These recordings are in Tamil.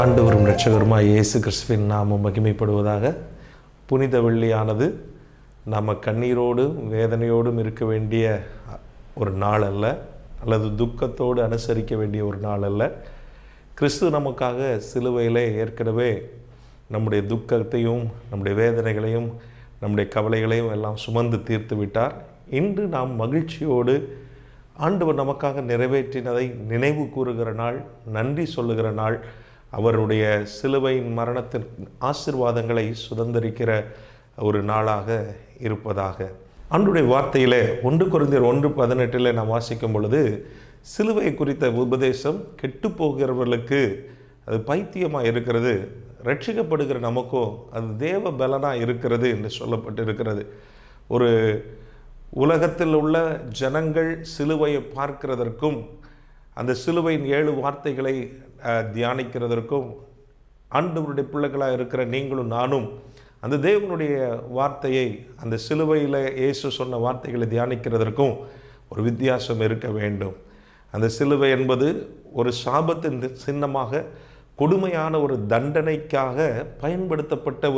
ஆண்டவரும் இரட்சகருமாய் இயேசு கிறிஸ்துவின் நாமம் மகிமைப்படுவதாக. புனித வெள்ளியானது நம்ம கண்ணீரோடும் வேதனையோடும் இருக்க வேண்டிய ஒரு நாள் அல்ல, அல்லது துக்கத்தோடு அனுசரிக்க வேண்டிய ஒரு நாள் அல்ல. கிறிஸ்து நமக்காக சிலுவையிலே ஏற்கனவே நம்முடைய துக்கத்தையும் நம்முடைய வேதனைகளையும் நம்முடைய கவலைகளையும் எல்லாம் சுமந்து தீர்த்து விட்டார். இன்று நாம் மகிழ்ச்சியோடு ஆண்டவர் நமக்காக நிறைவேற்றினதை நினைவு கூறுகிற நாள், நன்றி சொல்லுகிற நாள், அவருடைய சிலுவையின் மரணத்தின் ஆசீர்வாதங்களை சுதந்திரிக்கிற ஒரு நாளாக இருப்பதாக. ஆண்டவருடைய வார்த்தையிலே 1 கொரிந்தியர் 1:18 நாம் வாசிக்கும் பொழுது, சிலுவை குறித்த உபதேசம் கெட்டு போகிறவர்களுக்கு அது பைத்தியமாக இருக்கிறது, ரட்சிக்கப்படுகிற நமக்கோ அது தேவ பலனாக இருக்கிறது என்று சொல்லப்பட்டு இருக்கிறது. ஒரு உலகத்தில் உள்ள ஜனங்கள் சிலுவையை பார்க்கிறதற்கும் அந்த சிலுவையின் 7 வார்த்தைகளை தியானிக்கிறதற்கும் ஆண்டவருடைய பிள்ளைகளாக இருக்கிற நீங்களும் நானும் அந்த தேவனுடைய வார்த்தையை, அந்த சிலுவையில் இயேசு சொன்ன வார்த்தைகளை தியானிக்கிறதற்கும் ஒரு வித்தியாசம் இருக்க வேண்டும். அந்த சிலுவை என்பது ஒரு சாபத்தின் சின்னமாக, கொடுமையான ஒரு தண்டனைக்காக பயன்படுத்தப்பட்ட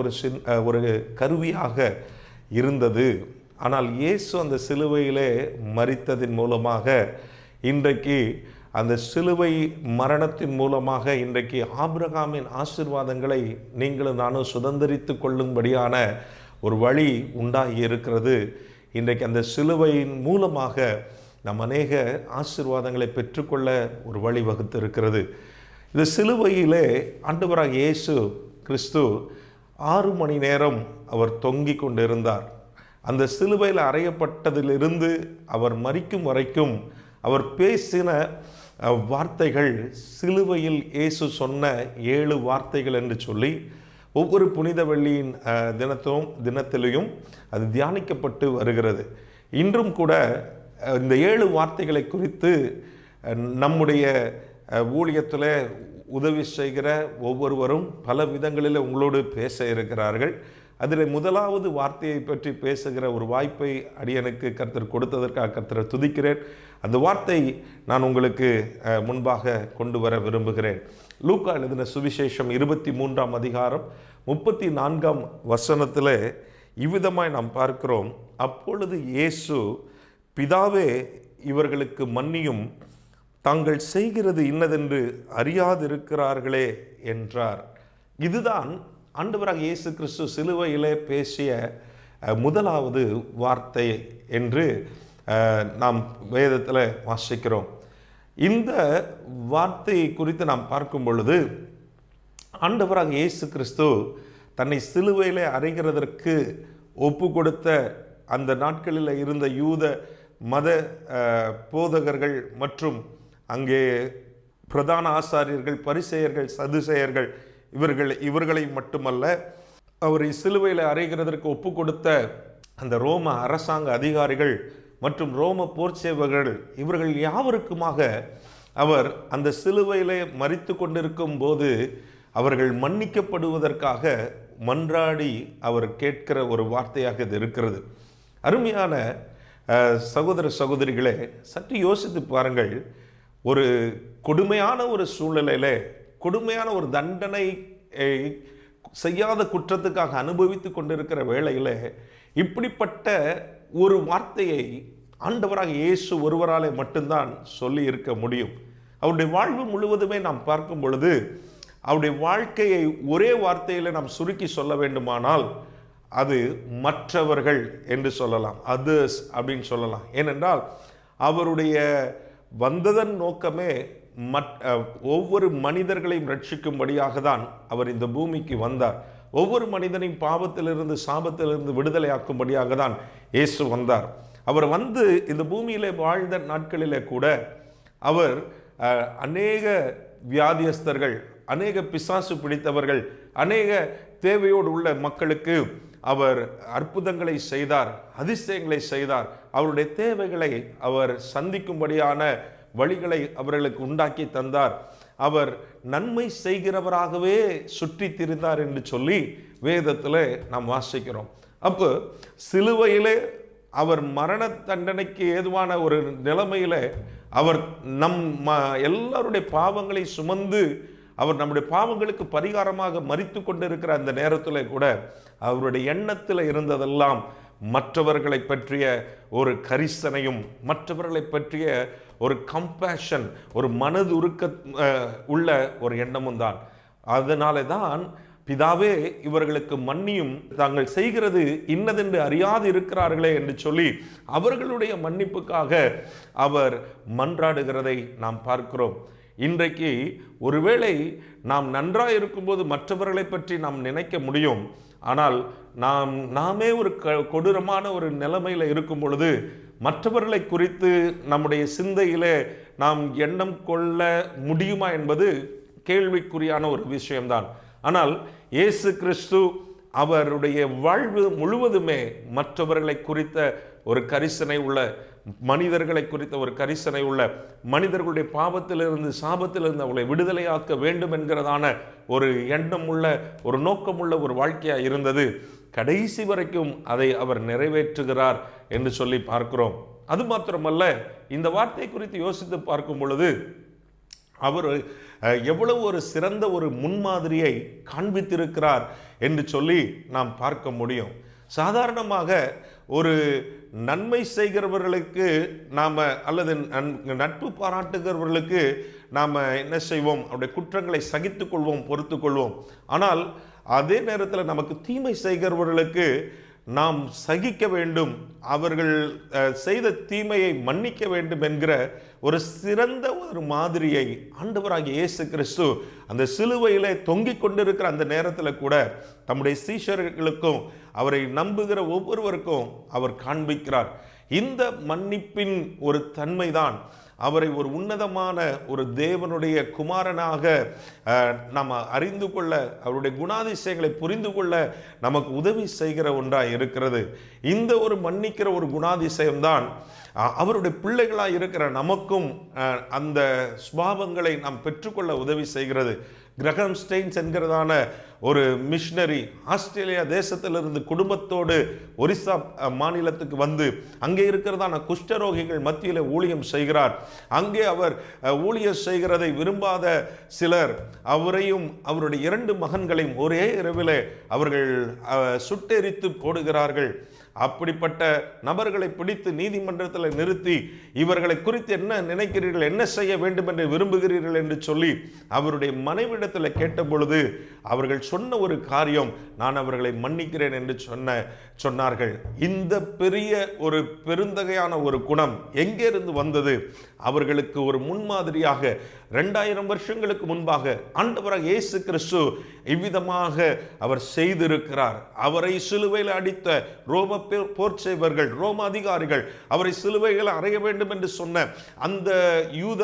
ஒரு கருவியாக இருந்தது. ஆனால் இயேசு அந்த சிலுவையிலே மரித்ததின் மூலமாக இன்றைக்கு அந்த சிலுவை மரணத்தின் மூலமாக இன்றைக்கு ஆபிரகாமின் ஆசீர்வாதங்களை நீங்களும் நானும் சுதந்திரித்து கொள்ளும்படியான ஒரு வழி உண்டாகி இருக்கிறது. இன்றைக்கு அந்த சிலுவையின் மூலமாக நம் அநேக ஆசீர்வாதங்களை பெற்றுக்கொள்ள ஒரு வழி வகுத்து இருக்கிறது. இந்த சிலுவையிலே ஆண்டவராக இயேசு கிறிஸ்து 6 மணி நேரம் அவர் தொங்கிக் கொண்டிருந்தார். அந்த சிலுவையில் அறையப்பட்டதிலிருந்து அவர் மரிக்கும் வரைக்கும் அவர் பேசின வார்த்தைகள் சிலுவையில் இயேசு சொன்ன 7 வார்த்தைகள் என்று சொல்லி ஒவ்வொரு புனித வெள்ளியின் தினத்திலையும் அது தியானிக்கப்பட்டு வருகிறது. இன்றும் கூட இந்த 7 வார்த்தைகளை குறித்து நம்முடைய ஊழியத்தில் உதவி செய்கிற ஒவ்வொருவரும் பல விதங்களில் உங்களோடு பேச இருக்கிறார்கள். அதில் முதலாவது வார்த்தையை பற்றி பேசுகிற ஒரு வாய்ப்பை அடியனுக்கு கர்த்தர் கொடுத்ததற்காக கர்த்தரை துதிக்கிறேன். அந்த வார்த்தை நான் உங்களுக்கு முன்பாக கொண்டு வர விரும்புகிறேன். லூக்கா எழுதின சுவிசேஷம் 23ஆம் அதிகாரம் 34ஆம் வசனத்தில் இவ்விதமாய் நாம் பார்க்கிறோம். அப்பொழுது இயேசு, பிதாவே இவர்களுக்கு மன்னியும், தாங்கள் செய்கிறது இன்னதென்று அறியாதிருக்கிறார்களே என்றார். இதுதான் ஆண்டவராக இயேசு கிறிஸ்து சிலுவையிலே பேசிய முதலாவது வார்த்தை என்று நாம் வேதத்தில் வாசிக்கிறோம். இந்த வார்த்தையை குறித்து நாம் பார்க்கும் பொழுது, ஆண்டவராக இயேசு கிறிஸ்து தன்னை சிலுவையிலே அறைகிறதற்கு ஒப்பு கொடுத்த அந்த நாட்களில் இருந்த யூத மத போதகர்கள் மற்றும் அங்கே பிரதான ஆசாரியர்கள், பரிசேயர்கள், சதுசேயர்கள், இவர்களை மட்டுமல்ல, அவரை சிலுவையில் அறைகிறதற்கு ஒப்பு கொடுத்த அந்த ரோம அரசாங்க அதிகாரிகள் மற்றும் ரோம போர் சேவகர்கள், இவர்கள் யாவருக்குமாக அவர் அந்த சிலுவையிலே மரித்து கொண்டிருக்கும் போது அவர்கள் மன்னிக்கப்படுவதற்காக மன்றாடி அவர் கேட்கிற ஒரு வார்த்தையாக இது இருக்கிறது. அருமையான சகோதர சகோதரிகளே, சற்று யோசித்து பாருங்கள். ஒரு கொடுமையான ஒரு சூழ்நிலையிலே, கொடுமையான ஒரு தண்டனை செய்யாத குற்றத்துக்காக அனுபவித்து கொண்டிருக்கிற வேளையில் இப்படிப்பட்ட ஒரு வார்த்தையை ஆண்டவராக இயேசு ஒருவராலே மட்டும்தான் சொல்லி இருக்க முடியும். அவருடைய வாழ்வு முழுவதுமே நாம் பார்க்கும் பொழுது அவருடைய வாழ்க்கையை ஒரே வார்த்தையில் நாம் சுருக்கி சொல்ல வேண்டுமானால் அது மற்றவர்கள் என்று சொல்லலாம், அதர்ஸ் அப்படின்னு சொல்லலாம். ஏனென்றால் அவருடைய வந்ததன் நோக்கமே ஒவ்வொரு மனிதர்களையும் ரட்சிக்கும்படியாக தான் அவர் இந்த பூமிக்கு வந்தார். ஒவ்வொரு மனிதனையும் பாவத்திலிருந்து சாபத்திலிருந்து விடுதலையாக்கும்படியாக தான் இயேசு வந்தார். அவர் வந்து இந்த பூமியிலே வாழ்ந்த நாட்களிலே கூட அவர் அநேக வியாதியஸ்தர்கள், அநேக பிசாசு பிடித்தவர்கள், அநேக தேவையோடு உள்ள மக்களுக்கு அவர் அற்புதங்களை செய்தார், அதிசயங்களை செய்தார். அவருடைய தேவைகளை அவர் சந்திக்கும்படியான வழிகளை அவர்களுக்கு உண்டாக்கி தந்தார். அவர் நன்மை செய்கிறவராகவே சுற்றி திரிந்தார் என்று சொல்லி வேதத்தில் நாம் வாசிக்கிறோம். அப்போ சிலுவையிலே அவர் மரண தண்டனைக்கு ஏதுவான ஒரு நிலைமையில் அவர் எல்லாருடைய பாவங்களை சுமந்து அவர் நம்முடைய பாவங்களுக்கு பரிகாரமாக மரித்து கொண்டிருக்கிற அந்த நேரத்தில் கூட அவருடைய எண்ணத்தில் இருந்ததெல்லாம் மற்றவர்களை பற்றிய ஒரு கரிசனையும், மற்றவர்களை பற்றிய ஒரு கம்பேஷன், ஒரு மனது உருக்க உள்ள ஒரு எண்ணமும் தான். அதனால தான் பிதாவே இவர்களுக்கு மன்னியும், தாங்கள் செய்கிறது இன்னதென்று அறியாது இருக்கிறார்களே என்று சொல்லி அவர்களுடைய மன்னிப்புக்காக அவர் மன்றாடுகிறதை நாம் பார்க்கிறோம். இன்றைக்கு ஒருவேளை நாம் நன்றாக இருக்கும்போது மற்றவர்களை பற்றி நாம் நினைக்க முடியும். ஆனால் நாமே ஒரு கொடூரமான ஒரு நிலைமையில் இருக்கும் பொழுது மற்றவர்களை குறித்து நம்முடைய சிந்தையிலே நாம் எண்ணம் கொள்ள முடியுமா என்பது கேள்விக்குறியான ஒரு விஷயம்தான். ஆனால் இயேசு கிறிஸ்து அவருடைய வாழ்வு முழுவதுமே மற்றவர்களை குறித்த ஒரு கரிசனை உள்ள, மனிதர்களை குறித்த ஒரு கரிசனை உள்ள, மனிதர்களுடைய பாவத்திலிருந்து சாபத்திலிருந்து அவர்களை விடுதலையாக்க வேண்டும் என்கிறதான ஒரு எண்ணம் உள்ள, ஒரு நோக்கமுள்ள ஒரு வாழ்க்கையாக இருந்தது. கடைசி வரைக்கும் அதை அவர் நிறைவேற்றுகிறார் என்று சொல்லி பார்க்கிறோம். அது மாத்திரமல்ல, இந்த வார்த்தை குறித்து யோசித்து பார்க்கும் பொழுது அவர் எவ்வளவு ஒரு சிறந்த ஒரு முன்மாதிரியை காண்பித்திருக்கிறார் என்று சொல்லி நாம் பார்க்க முடியும். சாதாரணமாக ஒரு நன்மை செய்கிறவர்களுக்கு நாம் அல்லது நட்பு பாராட்டுகிறவர்களுக்கு நாம் என்ன செய்வோம்? அவருடைய குற்றங்களை சகித்து கொள்வோம், பொறுத்து கொள்வோம். ஆனால் அதே நேரத்தில் நமக்கு தீமை செய்கிறவர்களுக்கு நாம் சகிக்க வேண்டும், அவர்கள் செய்த தீமையை மன்னிக்க வேண்டும் என்கிற ஒரு சிறந்த ஒரு மாதிரியை ஆண்டவராகிய இயேசு கிறிஸ்து அந்த சிலுவையிலே தொங்கிக் கொண்டிருக்கிற அந்த நேரத்தில் கூட தம்முடைய சீஷர்களுக்கும் அவரை நம்புகிற ஒவ்வொருவருக்கும் அவர் காண்பிக்கிறார். இந்த மன்னிப்பின் ஒரு தன்மைதான் அவரை ஒரு உன்னதமான ஒரு தேவனுடைய குமாரனாக நாம் அறிந்து கொள்ள, அவருடைய குணாதிசயங்களை புரிந்து கொள்ள நமக்கு உதவி செய்கிற ஒன்றாக இருக்கிறது. இந்த ஒரு மன்னிக்கிற ஒரு குணாதிசயம்தான் அவருடைய பிள்ளைகளாக இருக்கிற நமக்கும் அந்த சுபாவங்களை நாம் பெற்றுக்கொள்ள உதவி செய்கிறது. கிரஹாம் ஸ்டெயின்ஸ் என்கிறதான ஒரு மிஷனரி ஆஸ்திரேலியா தேசத்திலிருந்து குடும்பத்தோடு ஒரிசா மாநிலத்துக்கு வந்து அங்கே இருக்கிறதான குஷ்டரோகிகள் மத்தியில் ஊழியம் செய்கிறார். அங்கே அவர் ஊழியம் செய்கிறதை விரும்பாத சிலர் அவரையும் அவருடைய 2 மகன்களையும் ஒரே இரவிலே அவர்கள் சுட்டெரித்து போடுகிறார்கள். அப்படிப்பட்ட நபர்களை பிடித்து நீதிமன்றத்தில் நிறுத்தி இவர்களை குறித்து என்ன நினைக்கிறீர்கள், என்ன செய்ய வேண்டும் என்று விரும்புகிறீர்கள் என்று சொல்லி அவருடைய மனைவிடத்தில் கேட்ட பொழுது அவர்கள் சொன்ன ஒரு காரியம், நான் அவர்களை மன்னிக்கிறேன் என்று சொன்னார்கள். இந்த பெரிய ஒரு பெருந்தகையான ஒரு குணம் எங்கே இருந்து வந்தது? அவர்களுக்கு ஒரு முன்மாதிரியாக 2000 வருஷங்களுக்கு முன்பாக ஆண்டவராக இயேசு கிறிஸ்து இவ்விதமாக அவர் செய்திருக்கிறார். அவரை சிலுவையில் அடித்த ரோம போர் செய்வர்கள், ரோம அதிகாரிகள் அவரை சிலுவையில் அறைய வேண்டும் என்று சொன்ன அந்த யூத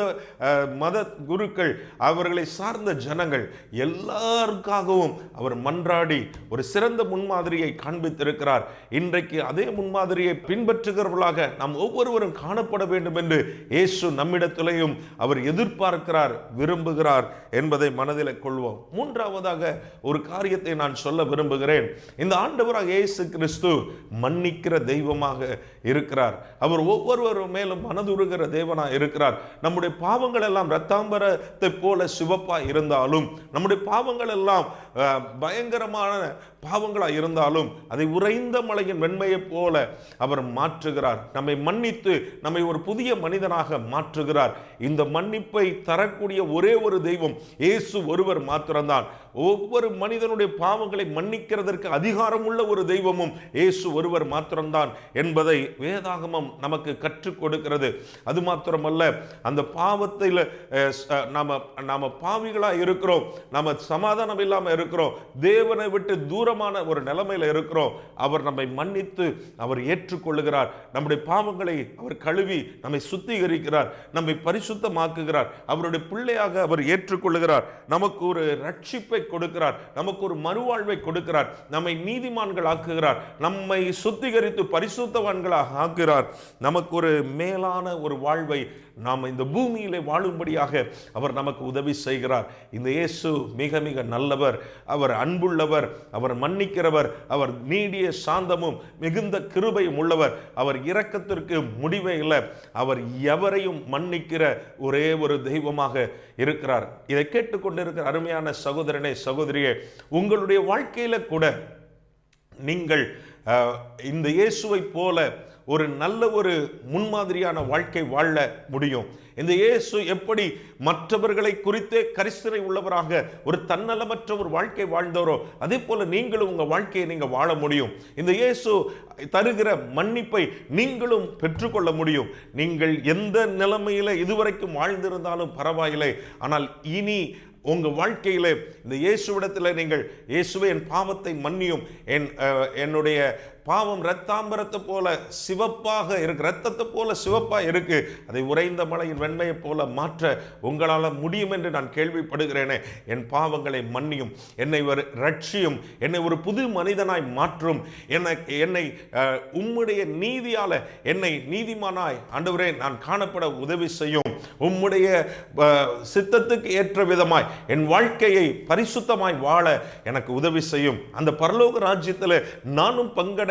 மத குருக்கள், அவர்களை சார்ந்த ஜனங்கள் எல்லாருக்காகவும் அவர் மன்றாடி ஒரு சிறந்த முன்மாதிரியை காண்பித்திருக்கிறார். இன்றைக்கு அதே முன்மாதிரியை பின்பற்றுகிறவர்களாக நாம் ஒவ்வொருவரும் காணப்பட வேண்டும் என்று இயேசு நம்மிடத்திலேயும் அவர் எதிர்பார்க்கிறார், விரும்புகிறார் என்பதை மனதில் கொள்வோம். மூன்றாவதாக ஒரு காரியத்தை நான் சொல்ல விரும்புகிறேன். இந்த ஆண்டவராக இயேசு கிறிஸ்து மன்னிக்கிற தெய்வமாக இருக்கிறார். அவர் ஒவ்வொருவரும் மேலும் மனதுருகிற தேவனாக இருக்கிறார். நம்முடைய பாவங்கள் எல்லாம் இரத்தாம்பரத்தை போல சிவப்பா இருந்தாலும், நம்முடைய பாவங்கள் எல்லாம் பயங்கரமான பாவங்களாக இருந்தாலும் அதை உறைந்த மலையின் வெண்மையை போல அவர் மாற்றுகிறார். நம்மை மன்னித்து நம்மை ஒரு புதிய மனிதனாக மாற்றுகிறார். இந்த மன்னிப்பை தரக்கூடிய ஒரே ஒரு தெய்வம் இயேசு ஒருவர் மாத்திரம்தான். ஒவ்வொரு மனிதனுடைய பாவங்களை மன்னிக்கிறதற்கு அதிகாரம் உள்ள ஒரு தெய்வமும் இயேசு ஒருவர் மாத்திரம்தான் என்பதை வேதாகமம் நமக்கு கற்றுக் கொடுக்கிறது. அது மாத்திரமல்ல, அந்த பாவத்தில் நாம பாவிகளாக இருக்கிறோம், நாம சமாதானம் இல்லாமல் இருக்கிறோம், தேவனை விட்டு தூரமான ஒரு நிலைமையில் இருக்கிறோம். அவர் நம்மை மன்னித்து அவர் ஏற்றுக்கொள்ளுகிறார். நம்முடைய பாவங்களை அவர் கழுவி நம்மை சுத்திகரிக்கிறார், நம்மை பரிசுத்தமாக்குகிறார். அவருடைய பிள்ளையாக அவர் ஏற்றுக்கொள்ளுகிறார். நமக்கு ஒரு ரட்சிப்பை கொடுக்கிறார், நமக்கு ஒரு மறுவாழ்வை கொடுக்கிறார், நம்மை நீதிமான்கள் ஆக்குகிறார், நம்மை சுத்திகரித்து பரிசுத்தவான்களாக ஆக்குகிறார். நமக்கு ஒரு மேலான ஒரு வாழ்வை நாம் இந்த பூமியிலே வாழும்படியாக அவர் நமக்கு உதவி செய்கிறார். இந்த இயேசு மிக மிக நல்லவர். அவர் அன்புள்ளவர், அவர் மன்னிக்கிறவர், அவர் நீடிய சாந்தமும் மிகுந்த கிருபையும் உள்ளவர், அவர் இரக்கத்திற்கு முடிவே இல்லை, அவர் எவரையும் மன்னிக்கிற ஒரே ஒரு தெய்வமாக இருக்கிறார். இதை கேட்டுக்கொண்டிருக்கிற அருமையான சகோதரனே, சகோதரியே, உங்களுடைய வாழ்க்கையில கூட நீங்கள் இந்த இயேசுவை போல ஒரு நல்ல ஒரு முன்மாதிரியான வாழ்க்கை வாழ முடியும். இந்த இயேசு எப்படி மற்றவர்களை குறித்தே கரிசனை உள்ளவராக ஒரு தன்னலமற்ற ஒரு வாழ்க்கை வாழ்ந்தவரோ அதே போல நீங்களும் உங்க வாழ்க்கையை நீங்க வாழ முடியும். இந்த இயேசு தருகிற மன்னிப்பை நீங்களும் பெற்றுக்கொள்ள முடியும். நீங்கள் எந்த நிலைமையில இதுவரைக்கும் வாழ்ந்திருந்தாலும் பரவாயில்லை, ஆனால் இனி உங்க வாழ்க்கையில இந்த இயேசுவிடத்தில் நீங்கள், இயேசுவே என் பாவத்தை மன்னியும், என்னுடைய பாவம் இரத்தாம்பரத்தை போல சிவப்பாக இருக்கு, இரத்தத்தை போல சிவப்பா இருக்கு, அதை உறைந்த மலையின் வெண்மையை போல மாற்ற உங்களால் முடியும் என்று நான் கேள்விப்படுகிறேனே. என் பாவங்களை மன்னியும், என்னை ஒரு ரட்சியும், என்னை ஒரு புது மனிதனாய் மாற்றும், என்னை உம்முடைய நீதியால என்னை நீதிமானாய் ஆண்டவரே நான் காணப்பட உதவி செய்யும். உம்முடைய சித்தத்துக்கு ஏற்ற விதமாய் என் வாழ்க்கையை பரிசுத்தமாய் வாழ எனக்கு உதவி செய்யும். அந்த பரலோக ராஜ்யத்தில் நானும் பங்கடைய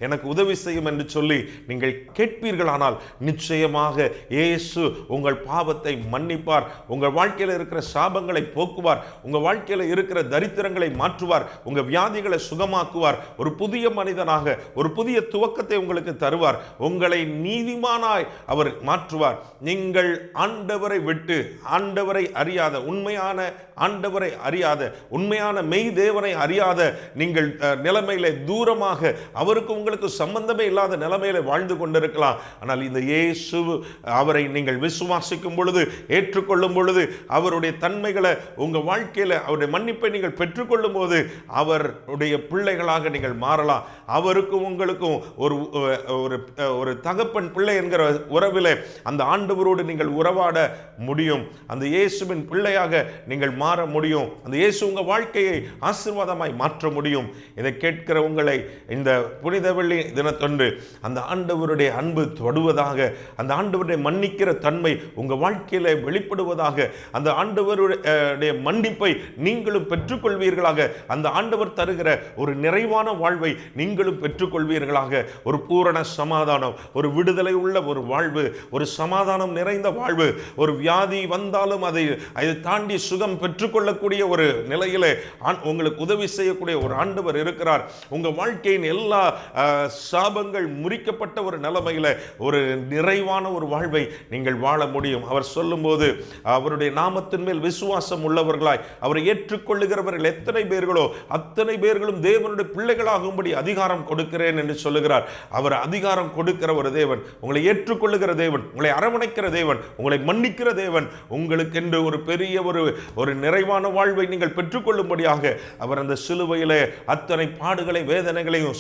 எனக்கு உதவி செய்யும் என்று சொல்லி நீங்கள் கேட்பீர்களானால் நிச்சயமாக இயேசு உங்கள் பாவத்தை மன்னிப்பார், உங்கள் வாழ்க்கையில் இருக்கிற சாபங்களை போக்குவார், உங்க வாழ்க்கையில் இருக்கிற தரித்திரங்களை மாற்றுவார், உங்க வியாதிகளை சுகமாக்குவார், ஒரு புதிய மனிதனாக ஒரு புதிய துவக்கத்தை உங்களுக்கு தருவார், உங்களை நீதிமானாய் அவர் மாற்றுவார். நீங்கள் ஆண்டவரை விட்டு, ஆண்டவரை அறியாத, உண்மையான ஆண்டவரை அறியாத, உண்மையான மெய் தேவனை அறியாத நீங்கள் நிலைமையில தூரமாக, அவருக்கு உங்களுக்கு சம்பந்தமே இல்லாத நிலைமையில வாழ்ந்து கொண்டிருக்கலாம். ஆனால் இந்த இயேசு அவரை நீங்கள் விசுவாசிக்கும் பொழுது, ஏற்றுக்கொள்ளும் பொழுது, அவருடைய தன்மைகளை உங்க வாழ்க்கையில அவருடைய மன்னிப்பை நீங்கள் பெற்றுக்கொள்ளும் போது அவருடைய பிள்ளைகளாக நீங்கள் மாறலாம். அவருக்கும் உங்களுக்கும் ஒரு தகப்பன் பிள்ளை என்கிற உறவிலே அந்த ஆண்டவரோடு நீங்கள் உறவாட முடியும். அந்த இயேசுவின் பிள்ளையாக நீங்கள் மாற முடியும். அந்த இயேசு உங்க வாழ்க்கையை ஆசீர்வாதமாய் மாற்ற முடியும். இதை கேட்கிற உங்களை இந்த புனித வெள்ளி தினத்தொன்று அந்த ஆண்டவருடைய அன்பு தொடுவதாக, அந்த ஆண்டவருடைய மன்னிக்கிற தன்மை உங்க வாழ்க்கையில வெளிப்படுவதாக, அந்த ஆண்டவருடைய மன்னிப்பை நீங்களும் பெற்றுக்கொள்வீர்களாக, அந்த ஆண்டவர் தருகிற ஒரு நிறைவான வாழ்வை நீங்களும் பெற்றுக்கொள்வீர்களாக, ஒரு பூரண சமாதானம், ஒரு விடுதலை உள்ள ஒரு வாழ்வு, ஒரு சமாதானம் நிறைந்த வாழ்வு, ஒரு வியாதி வந்தாலும் அதை தாண்டி சுகம் பெற்றுக்கொள்ளக்கூடிய ஒரு நிலையிலே உங்களுக்கு உதவி செய்யக்கூடிய ஒரு ஆண்டவர் இருக்கிறார். உங்க வாழ்க்கையின் எல்லா சாபங்கள் முறிக்கப்பட்ட ஒரு நிலைமையில ஒரு நிறைவான ஒரு வாழ்வை நீங்கள் வாழ முடியும். அவர் சொல்லும்போது அவருடைய நாமத்தின் மேல் விசுவாசம் உள்ளவர்களாய் அவரை ஏற்றுக்கொள்ளுகிறவர்கள் எத்தனை பேர்களோ அத்தனை பேர்களும் தேவனுடைய பிள்ளைகளாகும்படி அதிகாரம் கொடுக்கிறேன் என்று சொல்லுகிறார். அவர் அதிகாரம் கொடுக்கிற ஒரு தேவன், உங்களை ஏற்றுக்கொள்ளுகிற தேவன், உங்களை அரவணைக்கிற தேவன், உங்களை மன்னிக்கிற தேவன், உங்களுக்கு என்று ஒரு பெரிய ஒரு நிறைவான வாழ்வை நீங்கள் பெற்றுக்கொள்ளும்படியாக அவர் அந்த சிலுவையிலே அத்தனை பாடுகளை வேதனைகளையும்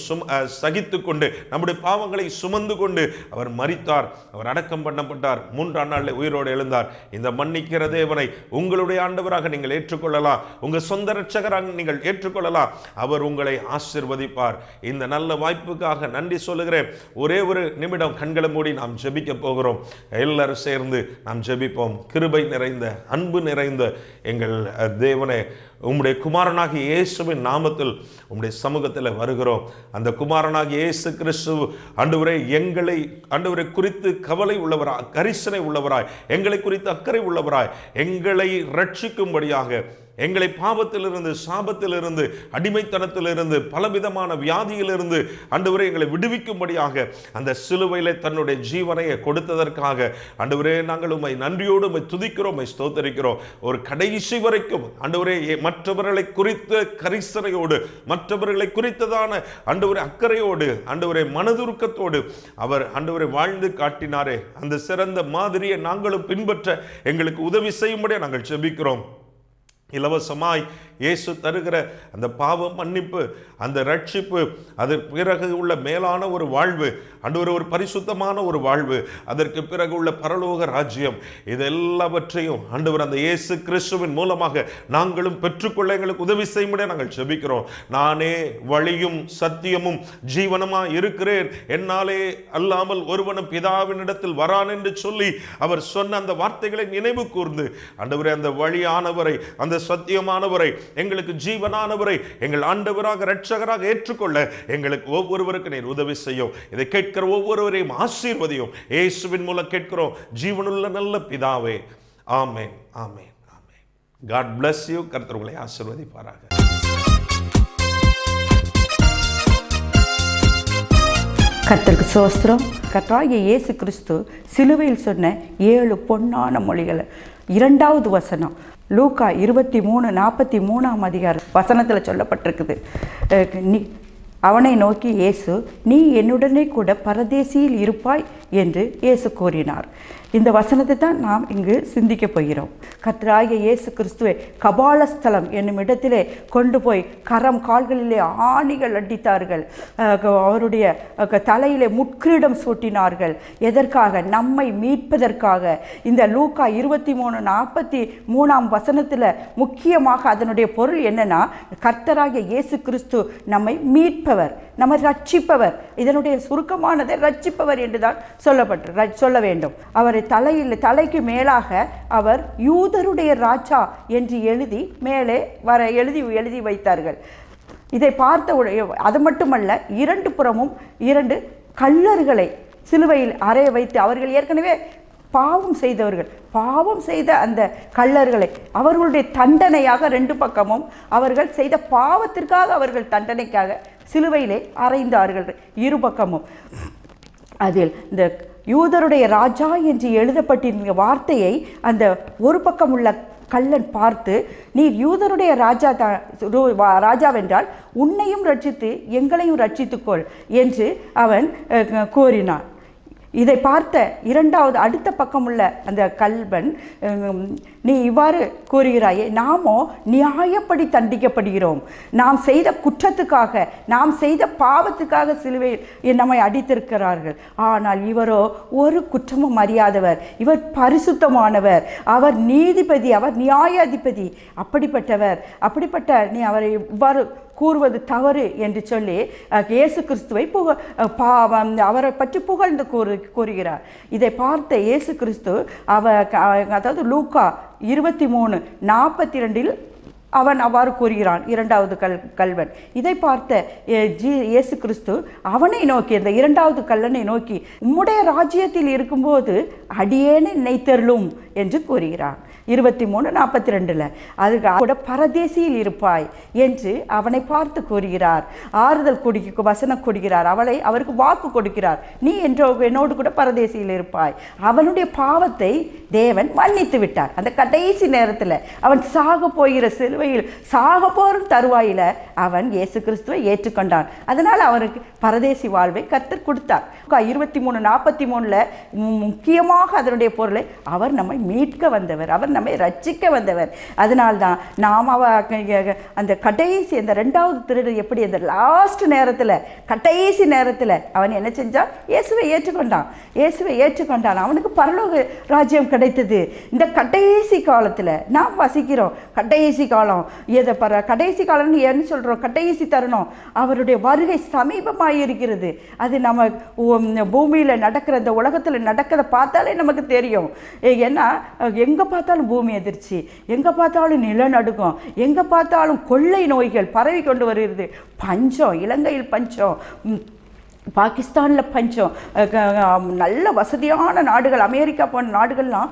சகித்துக் கொண்டு நம்முடைய பாவங்களை சுமந்து கொண்டு அவர் மரித்தார், அவர் அடக்கம் பண்ணப்பட்டார், 3ஆம் நாளில் உயிரோடு எழுந்தார். இந்த மன்னிக்கிற தேவனை உங்களுடைய ஆண்டவராக நீங்கள் ஏற்றுக்கொள்ளலாம், உங்க சொந்த இரட்சகராக நீங்கள் ஏற்றுக்கொள்ளலாம். அவர் உங்களை ஆசீர்வதிப்பார். இந்த நல்ல வாய்ப்புக்காக நன்றி சொல்லுகிறேன். ஒரே ஒரு நிமிடம் கண்களை மூடி நாம் ஜெபிக்க போகிறோம். எல்லாரும் சேர்ந்து நாம் ஜெபிப்போம். கிருபை நிறைந்த அன்பு நிறைந்த எங்கள் தேவனே, உம்முடைய குமாரனாகிய இயேசுவின் நாமத்தில் உம்முடைய சமூகத்தில் வருகிறோம். அந்த குமாரனாகிய இயேசு கிறிஸ்து ஆண்டவரே எங்களை ஆண்டவரை குறித்து கவலை உள்ளவராய், கரிசனை உள்ளவராய், எங்களை குறித்து அக்கறை உள்ளவராய், எங்களை ரட்சிக்கும்படியாக, எங்களை பாவத்திலிருந்து, சாபத்திலிருந்து, அடிமைத்தனத்திலிருந்து, பலவிதமான வியாதியிலிருந்து ஆண்டவரே எங்களை விடுவிக்கும்படியாக அந்த சிலுவையிலே தன்னுடைய ஜீவனையை கொடுத்ததற்காக ஆண்டவரே நாங்கள் உம்மை நன்றியோடு உம்மை துதிக்கிறோம், உம்மை ஸ்தோத்திரிக்கிறோம். ஒரு கடைசி வரைக்கும் ஆண்டவரே மற்றவர்களை குறித்த கரிசனையோடு, மற்றவர்களை குறித்ததான ஆண்டவரே அக்கறையோடு, ஆண்டவரே மனதுருக்கத்தோடு அவர் ஆண்டவரை வாழ்ந்து காட்டினாரே, அந்த சிறந்த மாதிரியை நாங்களும் பின்பற்ற எங்களுக்கு உதவி செய்யும்படியாக நாங்கள் ஜெபிக்கிறோம். இலவசமாய் இயேசு தருகிற அந்த பாவ மன்னிப்பு, அந்த ரட்சிப்பு, அதற்கு பிறகு உள்ள மேலான ஒரு வாழ்வு, ஆண்டவரே ஒரு பரிசுத்தமான ஒரு வாழ்வு, அதற்கு பிறகு உள்ள பரலோக ராஜ்யம், இதெல்லாவற்றையும் ஆண்டவர் அந்த இயேசு கிறிஸ்துவின் மூலமாக நாங்களும் பெற்றுக்கொள்ள எங்களுக்கு உதவி செய்யும்படி நாங்கள் ஜெபிக்கிறோம். நானே வழியும் சத்தியமும் ஜீவனுமா இருக்கிறேன், என்னாலே அல்லாமல் ஒருவனும் பிதாவினிடத்தில் வரான் என்று சொல்லி அவர் சொன்ன அந்த வார்த்தைகளை நினைவு கூர்ந்து ஆண்டவரே அந்த வழியானவரை, அந்த அந்த சத்தியமானவரை, எங்களுக்கு ஜீவனானவரை எங்கள் ஆண்டவராக இரட்சகராக ஏற்றுக்கொள்ள எங்களுக்கு ஒவ்வொருவருக்கு நீர் உதவி செய்யும். இதை கேட்கிற ஒவ்வொருவரையும் ஆசீர்வதியும். இயேசுவின் மூலம் கேட்கிறோம் ஜீவனுள்ள நல்ல பிதாவே. ஆமென், ஆமென், ஆமென். God bless you. கர்த்தர் உங்களை ஆசீர்வதிப்பாராக. கர்த்தருக்கு ஸ்தோத்திரம். கர்த்தராகிய இயேசு கிறிஸ்து சிலுவையில் சொன்ன 7 பொன்னான மொழிகள். 2வது வசனம் லூக்கா 23:43 அதிகாரம் வசனத்தில் சொல்லப்பட்டிருக்குது. அவனை நோக்கி இயேசு, நீ என்னுடனே கூட பரதேசியில் இருப்பாய் என்று இயேசு கூறினார். இந்த வசனத்தை தான் நாம் இங்கு சிந்திக்க போகிறோம். கர்த்தராகிய இயேசு கிறிஸ்துவை கபாலஸ்தலம் என்னும் இடத்திலே கொண்டு போய் கரம் கால்களிலே ஆணிகள் அடித்தார்கள். அவருடைய தலையிலே முட்கிரீடம் சூட்டினார்கள். எதற்காக? நம்மை மீட்பதற்காக. இந்த லூக்கா 23:43 வசனத்தில் முக்கியமாக அதனுடைய பொருள் என்னன்னா, கர்த்தராகிய இயேசு கிறிஸ்து நம்மை மீட்பவர், நம்மை ரட்சிப்பவர். இதனுடைய சுருக்கமானதை ரட்சிப்பவர் என்றுதான் சொல்ல வேண்டும். அவரை தலைக்கு மேலாக அவர் யூதருடைய ராஜா என்று எழுதி மேலே எழுதி வைத்தார்கள். இதை பார்த்த அது மட்டுமல்ல, 2 புறமும் 2 கள்ளர்களை சிலுவையில் அறைய வைத்து, அவர்கள் ஏற்கனவே பாவம் செய்தவர்கள், பாவம் செய்த அந்த கள்ளர்களை அவர்களுடைய தண்டனையாக 2 பக்கமும் அவர்கள் செய்த பாவத்திற்காக அவர்கள் தண்டனைக்காக சிலுவையிலே அறைந்தார்கள் 2 பக்கமும். அதில் இந்த யூதருடைய ராஜா என்று எழுதப்பட்டிருந்த வார்த்தையை அந்த ஒரு பக்கம் உள்ள கள்ளன் பார்த்து, நீ யூதருடைய ராஜாவென்றால் உன்னையும் ரட்சித்து எங்களையும் ரட்சித்துக்கொள் என்று அவன் கூறினான். இதை பார்த்த 2வது அடுத்த பக்கம் உள்ள அந்த கல்வன், நீ இவ்வாறு கூறுகிறாயே, நாமோ நியாயப்படி தண்டிக்கப்படுகிறோம், நாம் செய்த குற்றத்துக்காக, நாம் செய்த பாவத்துக்காக சிலுவையில் நம்மை அடித்திருக்கிறார்கள். ஆனால் இவரோ ஒரு குற்றமும் அறியாதவர், இவர் பரிசுத்தமானவர், அவர் நீதிபதி, அவர் நியாயாதிபதி, அப்படிப்பட்ட நீ அவரை இவ்வாறு கூறுவது தவறு என்று சொல்லி இயேசு கிறிஸ்துவை அவரை பற்றி புகழ்ந்து கூறுகிறார். இதை பார்த்த இயேசு கிறிஸ்து அதாவது லூக்கா 23:42 அவன் அவ்வாறு கூறுகிறான், 2வது கல்வன். இதை பார்த்த இயேசு கிறிஸ்து அவனை நோக்கி, அந்த 2வது கல்லனை நோக்கி, உம்முடைய ராஜ்யத்தில் இருக்கும்போது அடியேனை நினைத்தருளும் என்று கூறுகிறான். 23:42 அதுக்கு கூட பரதேசியில் இருப்பாய் என்று அவனை பார்த்து கூறுகிறார். ஆறுதல் வசனம் கொடுக்கிறார். அவருக்கு வாக்கு கொடுக்கிறார், நீ என்னோடு கூட பரதேசியில் இருப்பாய். அவனுடைய பாவத்தை தேவன் மன்னித்து விட்டார். அந்த கடைசி நேரத்தில் அவன் சாக போகிற சிலுவையில் சாக போகும் தருவாயில் அவன் இயேசு கிறிஸ்துவை ஏற்றுக்கொண்டான். அதனால் அவனுக்கு பரதேசி வாழ்வை கர்த்தர் கொடுத்தார். 23:43 முக்கியமாக அதனுடைய பொருளை, அவர் நம்மை மீட்க வந்தவர், அவர் நம்மை ரட்சிக்க வந்தவர். அதனால்தான் நாம் அந்த கடைசி அந்த 2வது திருடன் எப்படி அந்த லாஸ்ட் நேரத்தில், கடைசி நேரத்தில் அவன் என்ன செஞ்சான்? இயேசுவை ஏற்றுக்கொண்டான். அவனுக்கு பரலோக ராஜ்யம் கிடைத்தது. இந்த கடைசி காலத்தில் நாம் வசிக்கிறோம். கடைசி காலம் கடைசி காலம்னு என்ன சொல்கிறோம்? கடைசி தருணம். அவருடைய வருகை சமீபமாக இருக்கிறது. அது நம்ம பூமியில் நடக்கிற, இந்த உலகத்தில் நடக்கிறத பார்த்தாலே நமக்கு தெரியும். ஏன்னா எங்கே பார்த்தாலும் பூமி எதிர்ச்சி, எங்கே பார்த்தாலும் நிலநடுக்கம், எங்கே பார்த்தாலும் கொள்ளை நோய்கள் பரவி கொண்டு வருகிறது. பஞ்சம், இலங்கையில் பஞ்சம், பாகிஸ்தானில் பஞ்சம், நல்ல வசதியான நாடுகள், அமெரிக்கா போன்ற நாடுகள்லாம்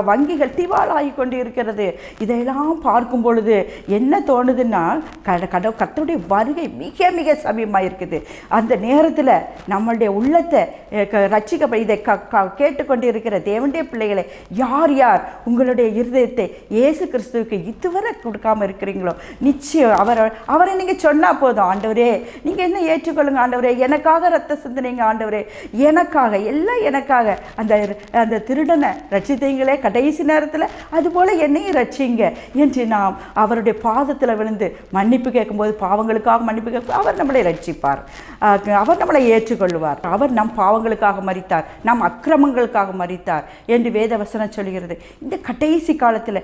வங்கிகள் திவாலாகி கொண்டு இருக்கிறது. இதையெல்லாம் பார்க்கும் பொழுது என்ன தோணுதுன்னா, கர்த்தருடைய வருகை மிக மிக சமீபமாக இருக்குது. அந்த நேரத்தில் நம்மளுடைய உள்ளத்தை இதை கேட்டுக்கொண்டு இருக்கிற தேவனுடைய பிள்ளைகளை, யார் உங்களுடைய இருதயத்தை இயேசு கிறிஸ்துவுக்கு இதுவரை கொடுக்காமல் இருக்கிறீங்களோ, நிச்சயம் அவரை நீங்கள் சொன்னால் போதும், ஆண்டவரே நீங்கள் என்ன ஏற்றுக்கொள்ளுங்க ஆண்டவரே, எனக்காக ரத்த சிந்தனைங்க ஆண்டவரே, எனக்காக எல்லாம் எனக்காக அந்த திருடனை ரட்சித்தீங்களே கடைசி நேரத்தில், அதுபோல் என்னையும் ரட்சிங்க என்று நாம் அவருடைய பாதத்தில் விழுந்து மன்னிப்பு கேட்கும்போது, பாவங்களுக்காக மன்னிப்பு கேட்கும், அவர் நம்மளை ரட்சிப்பார், அவர் நம்மளை ஏற்றுக்கொள்வார். அவர் நம் பாவங்களுக்காக மரித்தார், நம் அக்கிரமங்களுக்காக மரித்தார் என்று வேதவசனம் சொல்கிறது. இந்த கடைசி காலத்தில்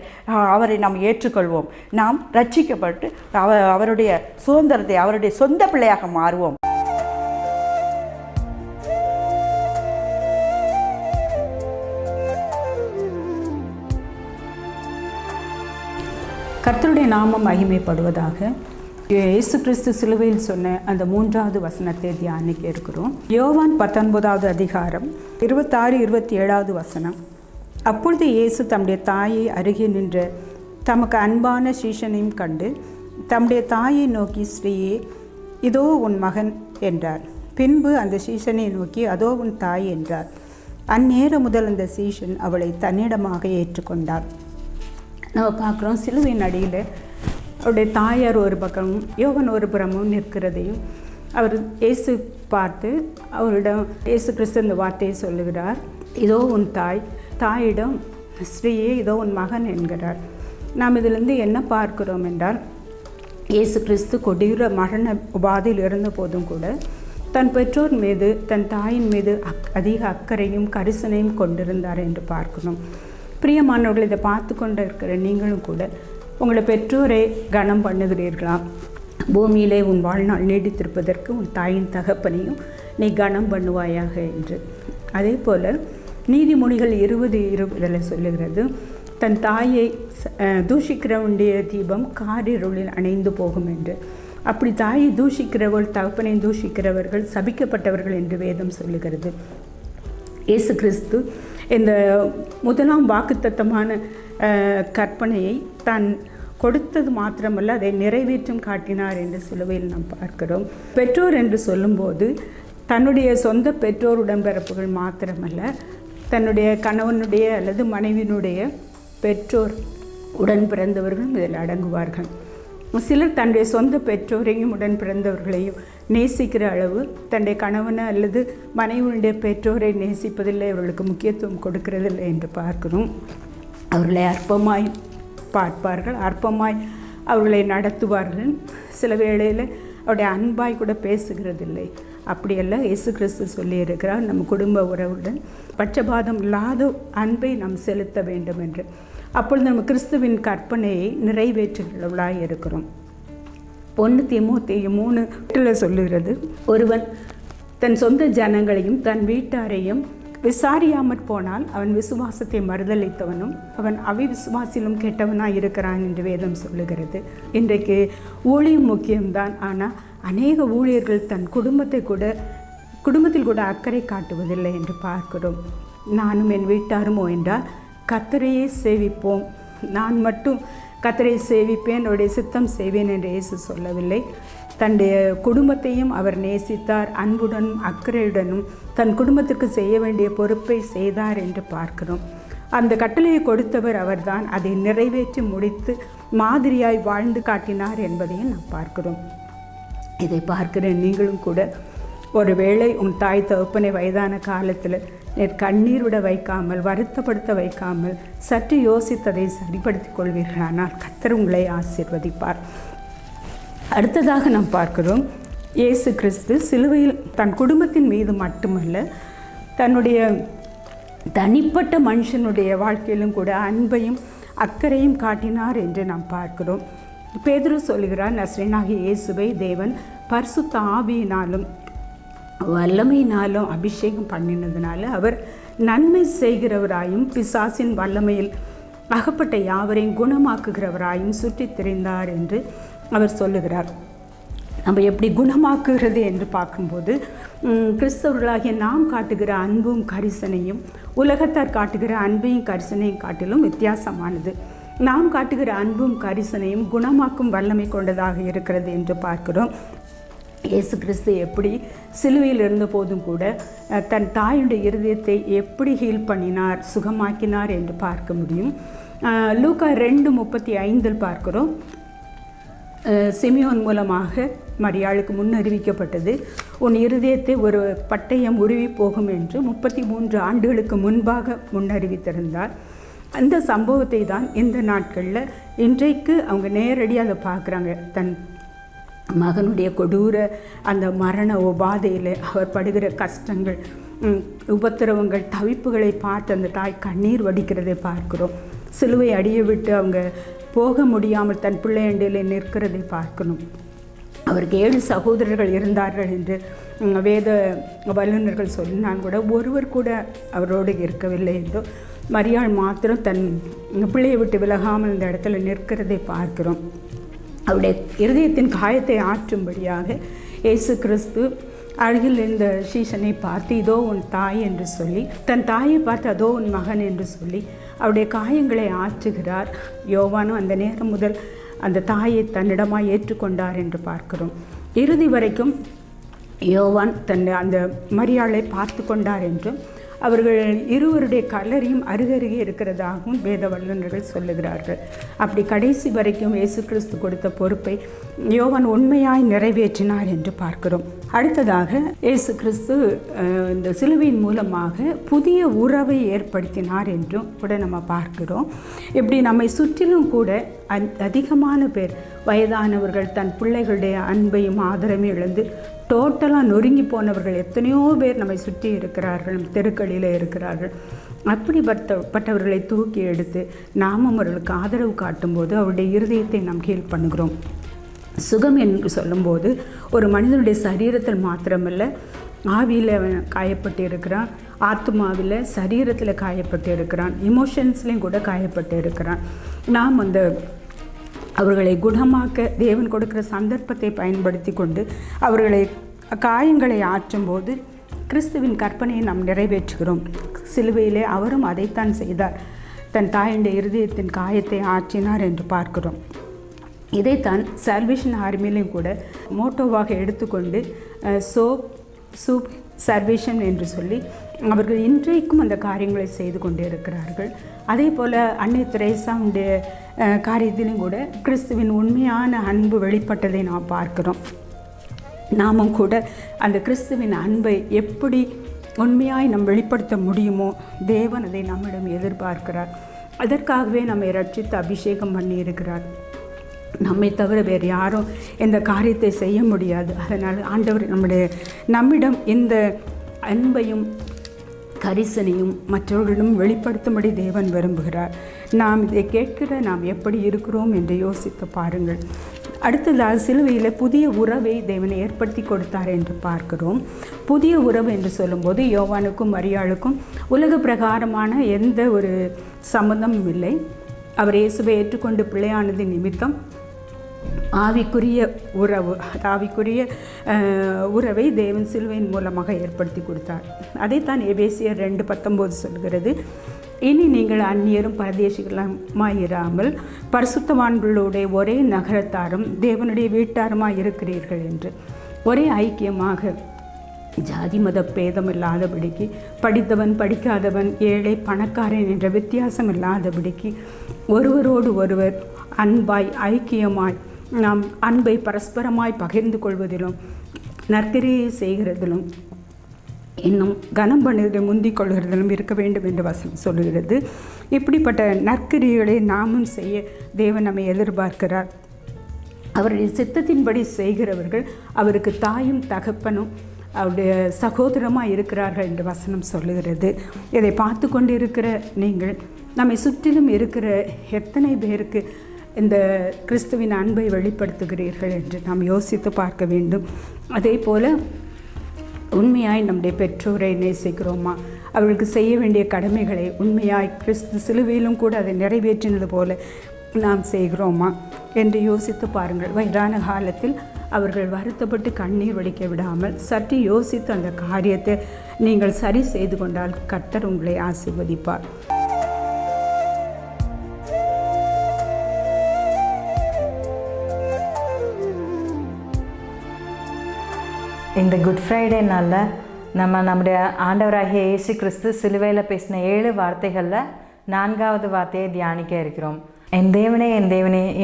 அவரை நாம் ஏற்றுக்கொள்வோம், நாம் ரட்சிக்கப்பட்டு அவருடைய சுதந்திரத்தை, அவருடைய சொந்த பிள்ளையாக மாறுவோம். கர்த்தருடைய நாமம் மகிமைப்படுவதாக. இயேசு கிறிஸ்து சிலுவையில் சொன்ன அந்த 3வது வசனத்தை தியானிக்க இருக்கிறோம். யோவான் 19வது அதிகாரம் 26-27 வசனம். அப்பொழுது இயேசு தம்முடைய தாயை அருகே நின்ற தமக்கு அன்பான சீஷனையும் கண்டு தம்முடைய தாயை நோக்கி, ஸ்ரீயே, இதோ உன் மகன் என்றார். பின்பு அந்த சீஷனை நோக்கி, அதோ உன் தாய் என்றார். அந்நேரம் முதல் அந்த சீஷன் அவளை தன்னிடமாக ஏற்றுக்கொண்டார். நம்ம பார்க்குறோம், சிலுவையின் அடியில் அவருடைய தாயார் ஒரு பக்கமும் யோவான் ஒரு புறமும் நிற்கிறதையும் அவர் இயேசு பார்த்து அவரிடம் இயேசு கிறிஸ்து இந்த வார்த்தையை சொல்லுகிறார், இதோ உன் தாய். தாயிடம், ஸ்ரீயே, இதோ உன் மகன் என்கிறார். நாம் இதிலிருந்து என்ன பார்க்கிறோம் என்றால், இயேசு கிறிஸ்து கொடிய மரண உபாதையில் இருந்த போதும் கூட தன் பெற்றோர் மீது, தன் தாயின் மீது அதிக அக்கறையும் கரிசனையும் கொண்டிருந்தார் என்று பார்க்கணும். பிரியமானவர்கள், இதை பார்த்து கொண்டு இருக்கிற நீங்களும் கூட உங்களை பெற்றோரை கனம் பண்ணுகிறீர்களா? பூமியிலே உன் வாழ்நாள் நீடித்திருப்பதற்கு உன் தாயின் தகப்பனையும் நீ கனம் பண்ணுவாயாக என்று. அதே போல் நீதிமொழிகள் 20:20 சொல்லுகிறது, தன் தாயை தூஷிக்கிறவனுடைய தீபம் காரிருளில் அணைந்து போகும் என்று. அப்படி தாயை தூஷிக்கிறவர்கள், தகப்பனை தூஷிக்கிறவர்கள் சபிக்கப்பட்டவர்கள் என்று வேதம் சொல்லுகிறது. இயேசு கிறிஸ்து இந்த முதலாம் வாக்குத்தத்தமான கற்பனையை தான் கொடுத்தது மாத்திரமல்ல, அதை நிறைவேற்றும் காட்டினார் என்று சிலுவையில் நாம் பார்க்கிறோம். பெற்றோர் என்று சொல்லும்போது தன்னுடைய சொந்த பெற்றோர் உடன்பிறப்புகள் மாத்திரமல்ல, தன்னுடைய கணவனுடைய அல்லது மனைவியினுடைய பெற்றோர் உடன் பிறந்தவர்களும் இதில் அடங்குவார்கள். சிலர் தன்னுடைய சொந்த பெற்றோரையும் உடன் பிறந்தவர்களையும் நேசிக்கிற அளவு தன்னுடைய கணவனை அல்லது மனைவியுடைய பெற்றோரை நேசிப்பதில்லை, அவர்களுக்கு முக்கியத்துவம் கொடுக்கறதில்லை என்று பார்க்கிறோம். அவர்களை அற்பமாய் பார்ப்பார்கள், அற்பமாய் அவர்களை நடத்துவார்கள். சில வேளையில் அவருடைய அன்பாய் கூட பேசுகிறதில்லை. அப்படியெல்லாம் இயேசு கிறிஸ்து சொல்லியிருக்கிறார், நம்ம குடும்ப உறவுடன் பட்சபாதம் இல்லாத அன்பை நாம் செலுத்த வேண்டும் என்று. அப்பொழுது நம்ம கிறிஸ்துவின் கற்பனையை நிறைவேற்றுகிறவர்களாக இருக்கிறோம். 1 தீமோத்தேயு 3:8 சொல்லுகிறது, ஒருவன் தன் சொந்த ஜனங்களையும் தன் வீட்டாரையும் விசாரியாமற் போனால் அவன் விசுவாசத்தை மறுதளித்தவனும் அவன் அவிசுவாசிலும் கெட்டவனாக இருக்கிறான் என்று வேதம் சொல்லுகிறது. இன்றைக்கு ஊழியம் முக்கியம்தான், ஆனால் அநேக ஊழியர்கள் தன் குடும்பத்தில் கூட அக்கறை காட்டுவதில்லை என்று பார்க்கிறோம். நானும் என் வீட்டாருமோ என்றால் கர்த்தரையே சேவிப்போம், நான் மட்டும் கர்த்தரை சேவிப்பேன், அவருடைய சித்தம் செய்வேன் என்று இயேசு சொல்லவில்லை. தன்னுடைய குடும்பத்தையும் அவர் நேசித்தார், அன்புடனும் அக்கறையுடனும் தன் குடும்பத்திற்கு செய்ய வேண்டிய பொறுப்பை செய்தார் என்று பார்க்கிறோம். அந்த கட்டளையை கொடுத்தவர் அவர்தான், அதை நிறைவேற்றி முடித்து மாதிரியாய் வாழ்ந்து காட்டினார் என்பதையும் நாம் பார்க்கிறோம். இதை பார்க்கிற நீங்களும் கூட ஒருவேளை உன் தாய் தகப்பனை வயதான காலத்தில் கண்ணீர் விட வைக்காமல், வருத்தப்படுத்த வைக்காமல் சற்று யோசித்ததை சரிப்படுத்திக் கொள்வீர்களானால் கர்த்தர் உங்களை ஆசீர்வதிப்பார். அடுத்ததாக நாம் பார்க்கிறோம், இயேசு கிறிஸ்து சிலுவையில் தன் குடும்பத்தின் மீது மட்டுமல்ல, தன்னுடைய தனிப்பட்ட மனுஷனுடைய வாழ்க்கையிலும் கூட அன்பையும் அக்கறையும் காட்டினார் என்று நாம் பார்க்கிறோம். பேதுரு சொல்கிறார், நசரேயனாகிய இயேசுவை தேவன் பரிசுத்த ஆவியினாலும் வல்லமையினாலும் அபிஷேகம் பண்ணினதுனால அவர் நன்மை செய்கிறவராயும் பிசாசின் வல்லமையில் அகப்பட்ட யாவரையும் குணமாக்குகிறவராயும் சுற்றி திரிந்தார் என்று அவர் சொல்லுகிறார். நம்ம எப்படி குணமாக்குகிறது என்று பார்க்கும்போது, கிறிஸ்தவர்களாகிய நாம் காட்டுகிற அன்பும் கரிசனையும் உலகத்தார் காட்டுகிற அன்பையும் கரிசனையும் காட்டிலும் வித்தியாசமானது. நாம் காட்டுகிற அன்பும் கரிசனையும் குணமாக்கும் வல்லமை கொண்டதாக இருக்கிறது என்று பார்க்கிறோம். இயேசு கிறிஸ்து எப்படி சிலுவையில் இருந்த போதும் கூட தன் தாயுடைய இருதயத்தை எப்படி ஹீல் பண்ணினார், சுகமாக்கினார் என்று பார்க்க முடியும். லூக்கா 2:35 பார்க்கிறோம், சிமியோன் மூலமாக மரியாளுக்கு முன்னறிவிக்கப்பட்டது, உன் இருதயத்தை ஒரு பட்டயம் உருவி போகும் என்று 33 ஆண்டுகளுக்கு முன்பாக முன்னறிவித்திருந்தார். அந்த சம்பவத்தை தான் இந்த நாட்களில் இன்றைக்கு அவங்க நேரடியாக அதை பார்க்குறாங்க. தன் மகனுடைய கொடூர அந்த மரண உபாதையில் அவர் படுகிற கஷ்டங்கள், உபத்திரவங்கள், தவிப்புகளை பார்த்து அந்த தாய் கண்ணீர் வடிக்கிறதை பார்க்கிறோம். சிலுவை அடிய விட்டு அவங்க போக முடியாமல் தன் பிள்ளையண்டையில் நிற்கிறதை பார்க்கணும். அவருக்கு 7 சகோதரர்கள் இருந்தார்கள் என்று வேத வல்லுநர்கள் சொன்னால் கூட ஒருவர் கூட அவரோடு இருக்கவில்லை என்றோ மரியாள் மாத்திரம் தன் பிள்ளையை விட்டு விலகாமல் இந்த இடத்துல நிற்கிறதை பார்க்கிறோம். அவருடைய இருதயத்தின் காயத்தை ஆற்றும்படியாக இயேசு கிறிஸ்து அருகில் இந்த சீஷனை பார்த்து இதோ உன் தாய் என்று சொல்லி, தன் தாயை பார்த்து அதோ உன் மகன் என்று சொல்லி அவருடைய காயங்களை ஆற்றுகிறார். யோவானும் அந்த நேரம் முதல் அந்த தாயை தன்னிடமாய் ஏற்றுக்கொண்டார் என்று பார்க்கிறோம். இறுதி வரைக்கும் யோவான் அந்த மரியாளை பார்த்து கொண்டார் என்றும் அவர்கள் இருவருடைய கல்லறையும் அருகருகே இருக்கிறதாகவும் வேத வல்லுநர்கள் சொல்லுகிறார்கள். அப்படி கடைசி வரைக்கும் இயேசு கிறிஸ்து கொடுத்த பொறுப்பை யோவான் உண்மையாய் நிறைவேற்றினார் என்று பார்க்கிறோம். அடுத்ததாக இயேசு கிறிஸ்து இந்த சிலுவையின் மூலமாக புதிய உறவை ஏற்படுத்தினார் என்றும் கூட நம்ம பார்க்கிறோம். இப்படி நம்மை சுற்றிலும் கூட அதிகமான பேர், வயதானவர்கள் தன் பிள்ளைகளுடைய அன்பையும் ஆதரவையும் இழந்து டோட்டலாக நொறுங்கி போனவர்கள் எத்தனையோ பேர் நம்மை சுற்றி இருக்கிறார்கள், தெருக்களில் இருக்கிறார்கள். அப்படிப்பட்டவர்களை தூக்கி எடுத்து நாமும் அவர்களுக்கு ஆதரவு காட்டும்போது அவருடைய இருதயத்தை நாம் கீழ் பண்ணுகிறோம். சுகம் என்று சொல்லும்போது ஒரு மனிதனுடைய சரீரத்தில் மாத்திரமல்ல, ஆவியில் காயப்பட்டு இருக்கிறான், ஆத்மாவில் சரீரத்தில் காயப்பட்டு இருக்கிறான், இமோஷன்ஸ்லேயும் கூட காயப்பட்டு இருக்கிறான். நாம் அவர்களை குணமாக்க தேவன் கொடுக்கிற சந்தர்ப்பத்தை பயன்படுத்தி கொண்டு அவர்களை காயங்களை ஆற்றும்போது கிறிஸ்துவின் கற்பனையை நாம் நிறைவேற்றுகிறோம். சிலுவையிலே அவரும் அதைத்தான் செய்தார். தன் தாயுடைய இருதயத்தின் காயத்தை ஆற்றினார் என்று பார்க்கிறோம். இதைத்தான் சால்வேஷன் ஆர்மியிலையும் கூட மோட்டோவாக எடுத்துக்கொண்டு சூப் சால்வேஷன் என்று சொல்லி அவர்கள் இன்றைக்கும் அந்த காரியங்களை செய்து கொண்டே இருக்கிறார்கள். அதே போல் அன்னை தெரேசாவுடைய காரியத்திலும் கூட கிறிஸ்துவின் உண்மையான அன்பு வெளிப்பட்டதை நாம் பார்க்கிறோம். நாமும் கூட அந்த கிறிஸ்துவின் அன்பை எப்படி உண்மையாய் நாம் வெளிப்படுத்த முடியுமோ தேவன் அதை நம்மிடம் எதிர்பார்க்கிறார். அதற்காகவே நம்மை ரட்சித்து அபிஷேகம் பண்ணி இருக்கிறார். நம்மை தவிர வேறு யாரும் இந்த காரியத்தை செய்ய முடியாது. அதனால் ஆண்டவர் நம்மிடம் இந்த அன்பையும் கரிசனையும் மற்றவர்களிடம் வெளிப்படுத்தும்படி தேவன் விரும்புகிறார். நாம் இதை கேட்கிற நாம் எப்படி இருக்கிறோம் என்று யோசித்து பாருங்கள். அடுத்ததாக சிலுவையில் புதிய உறவை தேவன் ஏற்படுத்தி கொடுத்தார் என்று பார்க்கிறோம். புதிய உறவு என்று சொல்லும்போது யோவானுக்கும் மரியாளுக்கும் உலக பிரகாரமான எந்த ஒரு சம்மந்தமும் இல்லை. அவர் இயேசுவை ஏற்றுக்கொண்டு பிள்ளையானது நிமித்தம் ஆவிக்குரிய உறவை தேவன் சிலுவையின் மூலமாக ஏற்படுத்தி கொடுத்தார். அதைத்தான் எபேசியர் 2:19 சொல்கிறது. இனி நீங்கள் அந்நியரும் பரதேசிகளுமாயிராமல் பரிசுத்தவான்களுடைய ஒரே நகரத்தாரும் தேவனுடைய வீட்டாருமாய் இருக்கிறீர்கள் என்று. ஒரே ஐக்கியமாக ஜாதி மத பேதம் இல்லாதபடிக்கு, படித்தவன் படிக்காதவன், ஏழை பணக்காரன் என்ற வித்தியாசம் இல்லாதபடிக்கு ஒருவரோடு ஒருவர் அன்பாய் ஐக்கியமாய் நாம் அன்பை பரஸ்பரமாய் பகிர்ந்து கொள்வதிலும் நற்கிரியை செய்கிறதிலும் இன்னும் கனம் பண்ணுவதை முந்திக் கொள்கிறதிலும் இருக்க வேண்டும் என்று வசனம் சொல்லுகிறது. இப்படிப்பட்ட நற்கிரிகளை நாமும் செய்ய தேவன் நம்மை எதிர்பார்க்கிறார். அவருடைய சித்தத்தின்படி செய்கிறவர்கள் அவருக்கு தாயும் தகப்பனும் அவருடைய சகோதரமாக இருக்கிறார்கள் என்று வசனம் சொல்லுகிறது. இதை பார்த்து கொண்டு இருக்கிற நீங்கள் நம்மை சுற்றிலும் இருக்கிற எத்தனை பேருக்கு இந்த கிறிஸ்துவின் அன்பை வெளிப்படுத்துகிறீர்கள் என்று நாம் யோசித்து பார்க்க வேண்டும். அதே போல் உண்மையாய் நம்முடைய பெற்றோரை நேசிக்கிறோமா? அவர்களுக்கு செய்ய வேண்டிய கடமைகளை உண்மையாய் கிறிஸ்து சிலுவையிலும் கூட அதை நிறைவேற்றினது போல நாம் செய்கிறோமா என்று யோசித்து பாருங்கள். வயதான காலத்தில் அவர்கள் வருத்தப்பட்டு கண்ணீர் வடிக்க விடாமல் சற்று யோசித்து அந்த காரியத்தை நீங்கள் சரி செய்து கொண்டால் கர்த்தர் உங்களை ஆசீர்வதிப்பார். இந்த குட் ஃப்ரைடே நாளில் நம்முடைய ஆண்டவராகிய இயேசு கிறிஸ்து சிலுவையில் பேசின 7 வார்த்தைகளில் 4வது வார்த்தையை தியானிக்க இருக்கிறோம். என் தேவனே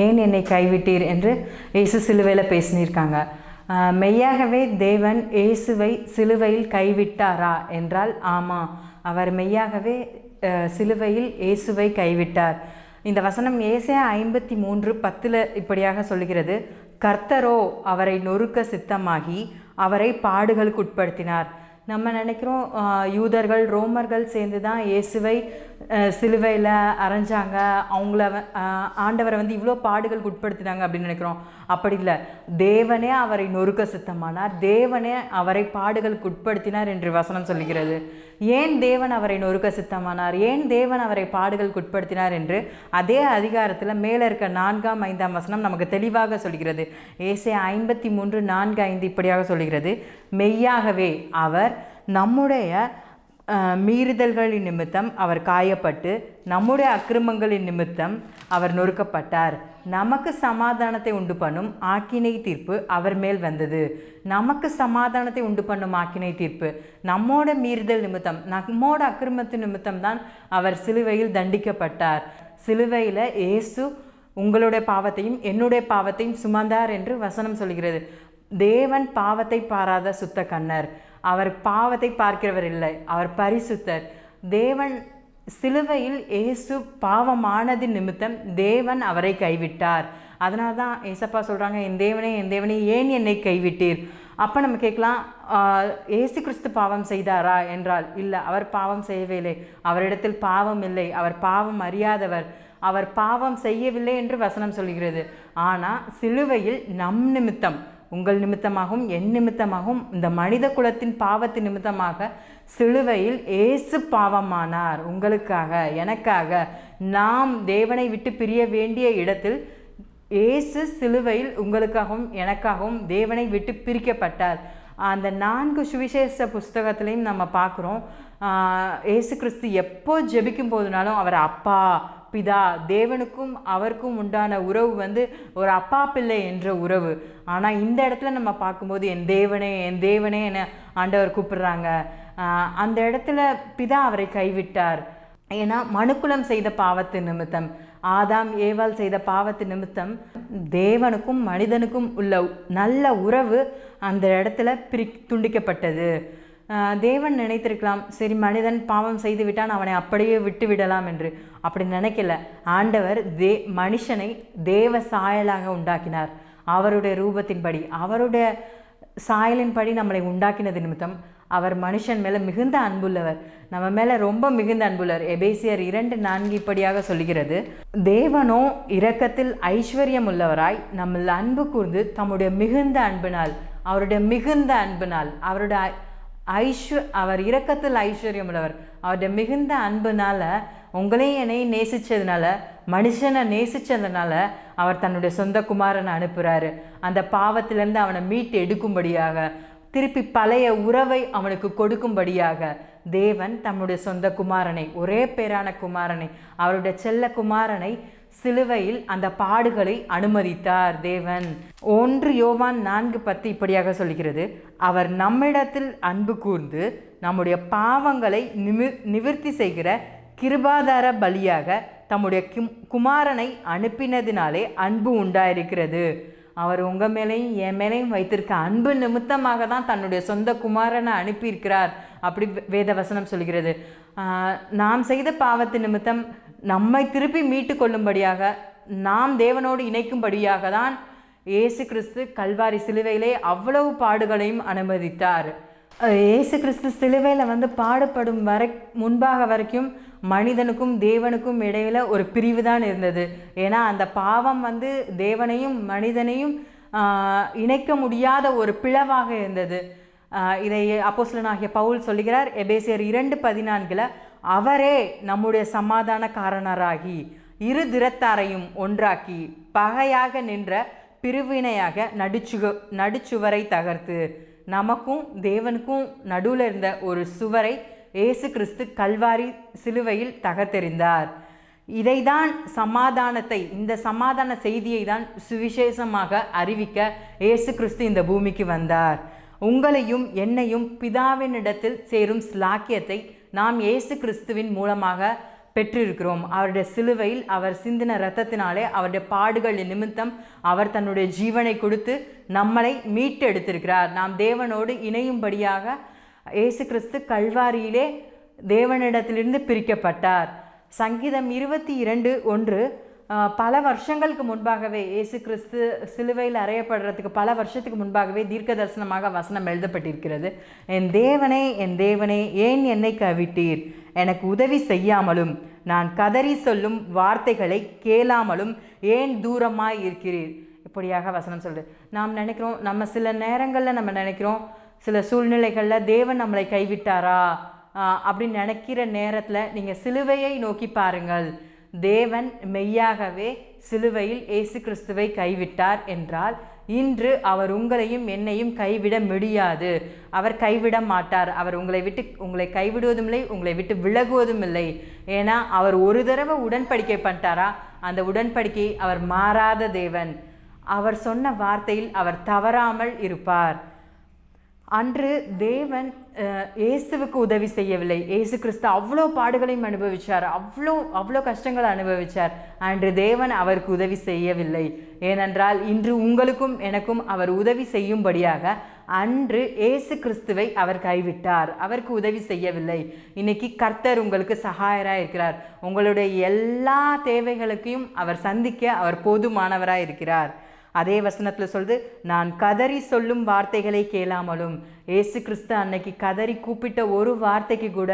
ஏன் என்னை கைவிட்டீர் என்று இயேசு சிலுவையில் பேசினிருக்காங்க. மெய்யாகவே தேவன் இயேசுவை சிலுவையில் கைவிட்டாரா என்றால் ஆமாம், அவர் மெய்யாகவே சிலுவையில் இயேசுவை கைவிட்டார். இந்த வசனம் ஏசாயா 53:10 இப்படியாக சொல்லுகிறது. கர்த்தரோ அவரை நொறுக்க சித்தமாகி அவரை பாடுகளுக்கு உட்படுத்தினார். நம்ம நினைக்கிறோம் யூதர்கள் ரோமர்கள் சேர்ந்து தான் இயேசுவை சிலுவையில் அரைஞ்சாங்க, அவங்கள ஆண்டவரை இவ்வளோ பாடுகளுக்கு உட்படுத்தினாங்க அப்படின்னு நினைக்கிறோம். அப்படி இல்லை, தேவனே அவரை நொறுக்க சித்தமானார், தேவனே அவரை பாடுகளுக்கு உட்படுத்தினார் என்று வசனம் சொல்லுகிறது. ஏன் தேவன் அவரை நொறுக்க சித்தமானார், ஏன் தேவன் அவரை பாடுகளுக்கு உட்படுத்தினார் என்று அதே அதிகாரத்தில் மேலே இருக்க 4ஆம் 5ஆம் வசனம் நமக்கு தெளிவாக சொல்கிறது. ஏசாயா 53:4-5 இப்படியாக சொல்கிறது, மெய்யாகவே அவர் நம்முடைய மீறுதல்களின் நிமித்தம் அவர் காயப்பட்டு நம்முடைய அக்கிரமங்களின் நிமித்தம் அவர் நொறுக்கப்பட்டார். நமக்கு சமாதானத்தை உண்டு பண்ணும் ஆக்கினை தீர்ப்பு அவர் மேல் வந்தது. நமக்கு சமாதானத்தை உண்டு பண்ணும் ஆக்கினை தீர்ப்பு நம்மோட மீறுதல் நிமித்தம், நம்மோட அக்கிரமத்தின் நிமித்தம் தான் அவர் சிலுவையில் தண்டிக்கப்பட்டார். சிலுவையில் இயேசு உங்களுடைய பாவத்தையும் என்னுடைய பாவத்தையும் சுமந்தார் என்று வசனம் சொல்கிறது. தேவன் பாவத்தை பாராத சுத்த கண்ணர். அவர் பாவத்தை பார்க்கிறவர் இல்லை, அவர் பரிசுத்தர். தேவன் சிலுவையில் இயேசு பாவமானது நிமித்தம் தேவன் அவரை கைவிட்டார். அதனால தான் ஏசப்பா சொல்கிறாங்க, என் தேவனே என் தேவனே ஏன் என்னை கைவிட்டீர். அப்போ நம்ம கேட்கலாம், இயேசு கிறிஸ்து பாவம் செய்தாரா என்றால் இல்லை, அவர் பாவம் செய்யவே இல்லை. அவரிடத்தில் பாவம் இல்லை, அவர் பாவம் அறியாதவர், அவர் பாவம் செய்யவில்லை என்று வசனம் சொல்கிறது. ஆனால் சிலுவையில் நம் நிமித்தம், உங்கள் நிமித்தமாகவும் என் நிமித்தமாகவும் இந்த மனித குலத்தின் பாவத்தின் நிமித்தமாக சிலுவையில் இயேசு பாவமானார். உங்களுக்காக எனக்காக நாம் தேவனை விட்டு பிரிய வேண்டிய இடத்தில் இயேசு சிலுவையில் உங்களுக்காகவும் எனக்காகவும் தேவனை விட்டு பிரிக்கப்பட்டார். அந்த 4 சுவிசேஷ புஸ்தகத்திலையும் நம்ம பார்க்குறோம், இயேசு கிறிஸ்து எப்போ ஜெபிக்கும் போதுனாலும் அவர் அப்பா பிதா, தேவனுக்கும் அவருக்கும் உண்டான உறவு ஒரு அப்பா பிள்ளை என்ற உறவு. ஆனால் இந்த இடத்துல நம்ம பார்க்கும்போது என் தேவனே என் தேவனே என ஆண்டவர் கூப்பிடுறாங்க. அந்த இடத்துல பிதா அவரை கைவிட்டார். ஏன்னா மனுக்குலம் செய்த பாவத்து நிமித்தம், ஆதாம் ஏவாள் செய்த பாவத்து நிமித்தம் தேவனுக்கும் மனிதனுக்கும் உள்ள நல்ல உறவு அந்த இடத்துல துண்டிக்கப்பட்டது. தேவன் நினைத்திருக்கலாம், சரி மனிதன் பாவம் செய்து விட்டான், அவனை அப்படியே விட்டு விடலாம் என்று. அப்படி நினைக்கல. ஆண்டவர் மனுஷனை தேவ சாயலாக உண்டாக்கினார். அவருடைய ரூபத்தின்படி, அவருடைய சாயலின்படி நம்மளை உண்டாக்கினது நிமித்தம் அவர் மனுஷன் மேலே மிகுந்த அன்புள்ளவர், நம்ம மேலே ரொம்ப மிகுந்த அன்புள்ளவர். எபேசியர் 2:4 இப்படியாக சொல்கிறது, தேவனோ இரக்கத்தில் ஐஸ்வர்யம் உள்ளவராய் நம்மள் அன்பு கூர்ந்து தம்முடைய மிகுந்த அன்பினால், அவருடைய மிகுந்த அன்பினால், அவர் இரக்கத்தில் ஐஸ்வர்யம் உள்ளவர், அவருடைய மிகுந்த அன்புனால உங்களையும் என்னையும் நேசித்ததுனால, மனுஷனை நேசித்ததுனால அவர் தன்னுடைய சொந்த குமாரனை அனுப்புகிறாரு. அந்த பாவத்திலேருந்து அவனை மீட்டு எடுக்கும்படியாக, திருப்பி பழைய உறவை அவனுக்கு கொடுக்கும்படியாக தேவன் தம்முடைய சொந்த குமாரனை, ஒரே பேரான குமாரனை, அவருடைய செல்ல குமாரனை சிலுவையில் அந்த பாடுகளை அனுமதித்தார் தேவன். 1 யோவான் 4:10 இப்படியாக சொல்கிறது, அவர் நம்மிடத்தில் அன்பு கூர்ந்து நம்முடைய பாவங்களை நிவர்த்தி செய்கிற கிருபாதார பலியாக தம்முடைய குமாரனை அனுப்பினதினாலே அன்பு உண்டாயிருக்கிறது. அவர் உங்கள் மேலேயும் என் மேலேயும் வைத்திருக்க அன்பு நிமித்தமாக தான் தன்னுடைய சொந்த குமாரனை அனுப்பியிருக்கிறார். அப்படி வேதவசனம் சொல்கிறது. நாம் செய்த பாவத்து நிமித்தம் நம்மை திருப்பி மீட்டு கொள்ளும்படியாக, நாம் தேவனோடு இணைக்கும்படியாக தான் இயேசு கிறிஸ்து கல்வாரி சிலுவையிலே அவ்வளவு பாடுகளையும் அனுமதித்தார். இயேசு கிறிஸ்து சிலுவையில் பாடுபடும் முன்பாக வரைக்கும் மனிதனுக்கும் தேவனுக்கும் இடையில ஒரு பிரிவு தான் இருந்தது. ஏன்னா அந்த பாவம் தேவனையும் மனிதனையும் இணைக்க முடியாத ஒரு பிளவாக இருந்தது. இதை அப்போஸ்தலனாகிய பவுல் சொல்லுகிறார் எபேசியர் 2:14, அவரே நம்முடைய சமாதானக்காரனராகி இரு திறத்தாரையும் ஒன்றாக்கி பகையாக நின்ற பிரிவினையாக நடுச்சுவரை தகர்த்து, நமக்கும் தேவனுக்கும் நடுவில் இருந்த ஒரு சுவரை இயேசு கிறிஸ்து கல்வாரி சிலுவையில் தகர்த்தெறிந்தார். இதைதான் சமாதானத்தை, இந்த சமாதான செய்தியை தான் சுவிசேஷமாக அறிவிக்க இயேசு கிறிஸ்து இந்த பூமிக்கு வந்தார். உங்களையும் என்னையும் பிதாவினிடத்தில் சேரும் ஸ்லாக்கியத்தை நாம் இயேசு கிறிஸ்துவின் மூலமாக பெற்றிருக்கிறோம். அவருடைய சிலுவையில் அவர் சிந்தின இரத்தத்தினாலே, அவருடைய பாடுகளின் நிமித்தம் அவர் தன்னுடைய ஜீவனை கொடுத்து நம்மளை மீட்டு எடுத்திருக்கிறார். நாம் தேவனோடு இணையும்படியாக இயேசு கிறிஸ்து கல்வாரியிலே தேவனிடத்திலிருந்து பிரிக்கப்பட்டார். சங்கீதம் 22:1, பல வருஷங்களுக்கு முன்பாகவே இயேசு கிறிஸ்து சிலுவையில் அறையப்படுறதுக்கு பல வருஷத்துக்கு முன்பாகவே தீர்க்க தரிசனமாக வசனம் எழுதப்பட்டிருக்கிறது. என் தேவனே என் தேவனே ஏன் என்னை கைவிட்டீர், எனக்கு உதவி செய்யாமலும் நான் கதறி சொல்லும் வார்த்தைகளை கேளாமலும் ஏன் தூரமாய் இருக்கிறீர். இப்படியாக வசனம் சொல்லுது. நாம் நினைக்கிறோம், நம்ம சில நேரங்களில் நம்ம நினைக்கிறோம், சில சூழ்நிலைகளில் தேவன் நம்மளை கைவிட்டாரா, அப்படின்னு நினைக்கிற நேரத்தில் நீங்கள் சிலுவையை நோக்கி பாருங்கள். தேவன் மெய்யாகவே சிலுவையில் இயேசு கிறிஸ்துவை கைவிட்டார் என்றால் இன்று அவர் உங்களையும் என்னையும் கைவிட முடியாது. அவர் கைவிட மாட்டார். அவர் உங்களை கைவிடுவதும் இல்லை, உங்களை விட்டு விலகுவதும் இல்லை. ஏன்னா அவர் ஒரு தடவை உடன்படிக்கை பண்ணிட்டாரா, அந்த உடன்படிக்கை அவர் மாறாத தேவன். அவர் சொன்ன வார்த்தையில் அவர் தவறாமல் இருப்பார். அன்று தேவன் இயேசுவுக்கு உதவி செய்யவில்லை. இயேசு கிறிஸ்து அவ்வளோ பாடுகளையும் அனுபவித்தார், அவ்வளோ கஷ்டங்களை அனுபவித்தார். அன்று தேவன் அவருக்கு உதவி செய்யவில்லை. ஏனென்றால் இன்று உங்களுக்கும் எனக்கும் அவர் உதவி செய்யும்படியாக அன்று இயேசு கிறிஸ்துவை அவர் கைவிட்டார், அவருக்கு உதவி செய்யவில்லை. இன்னைக்கு கர்த்தர் உங்களுக்கு சகாயராக இருக்கிறார். உங்களுடைய எல்லா தேவைகளுக்கையும் அவர் சந்திக்க அவர் போதுமானவராக இருக்கிறார். அதே வசனத்தில் சொல்லுது, நான் கதறி சொல்லும் வார்த்தைகளை கேளாமலும். இயேசு கிறிஸ்து அன்னைக்கு கதறி கூப்பிட்ட ஒரு வார்த்தைக்கு கூட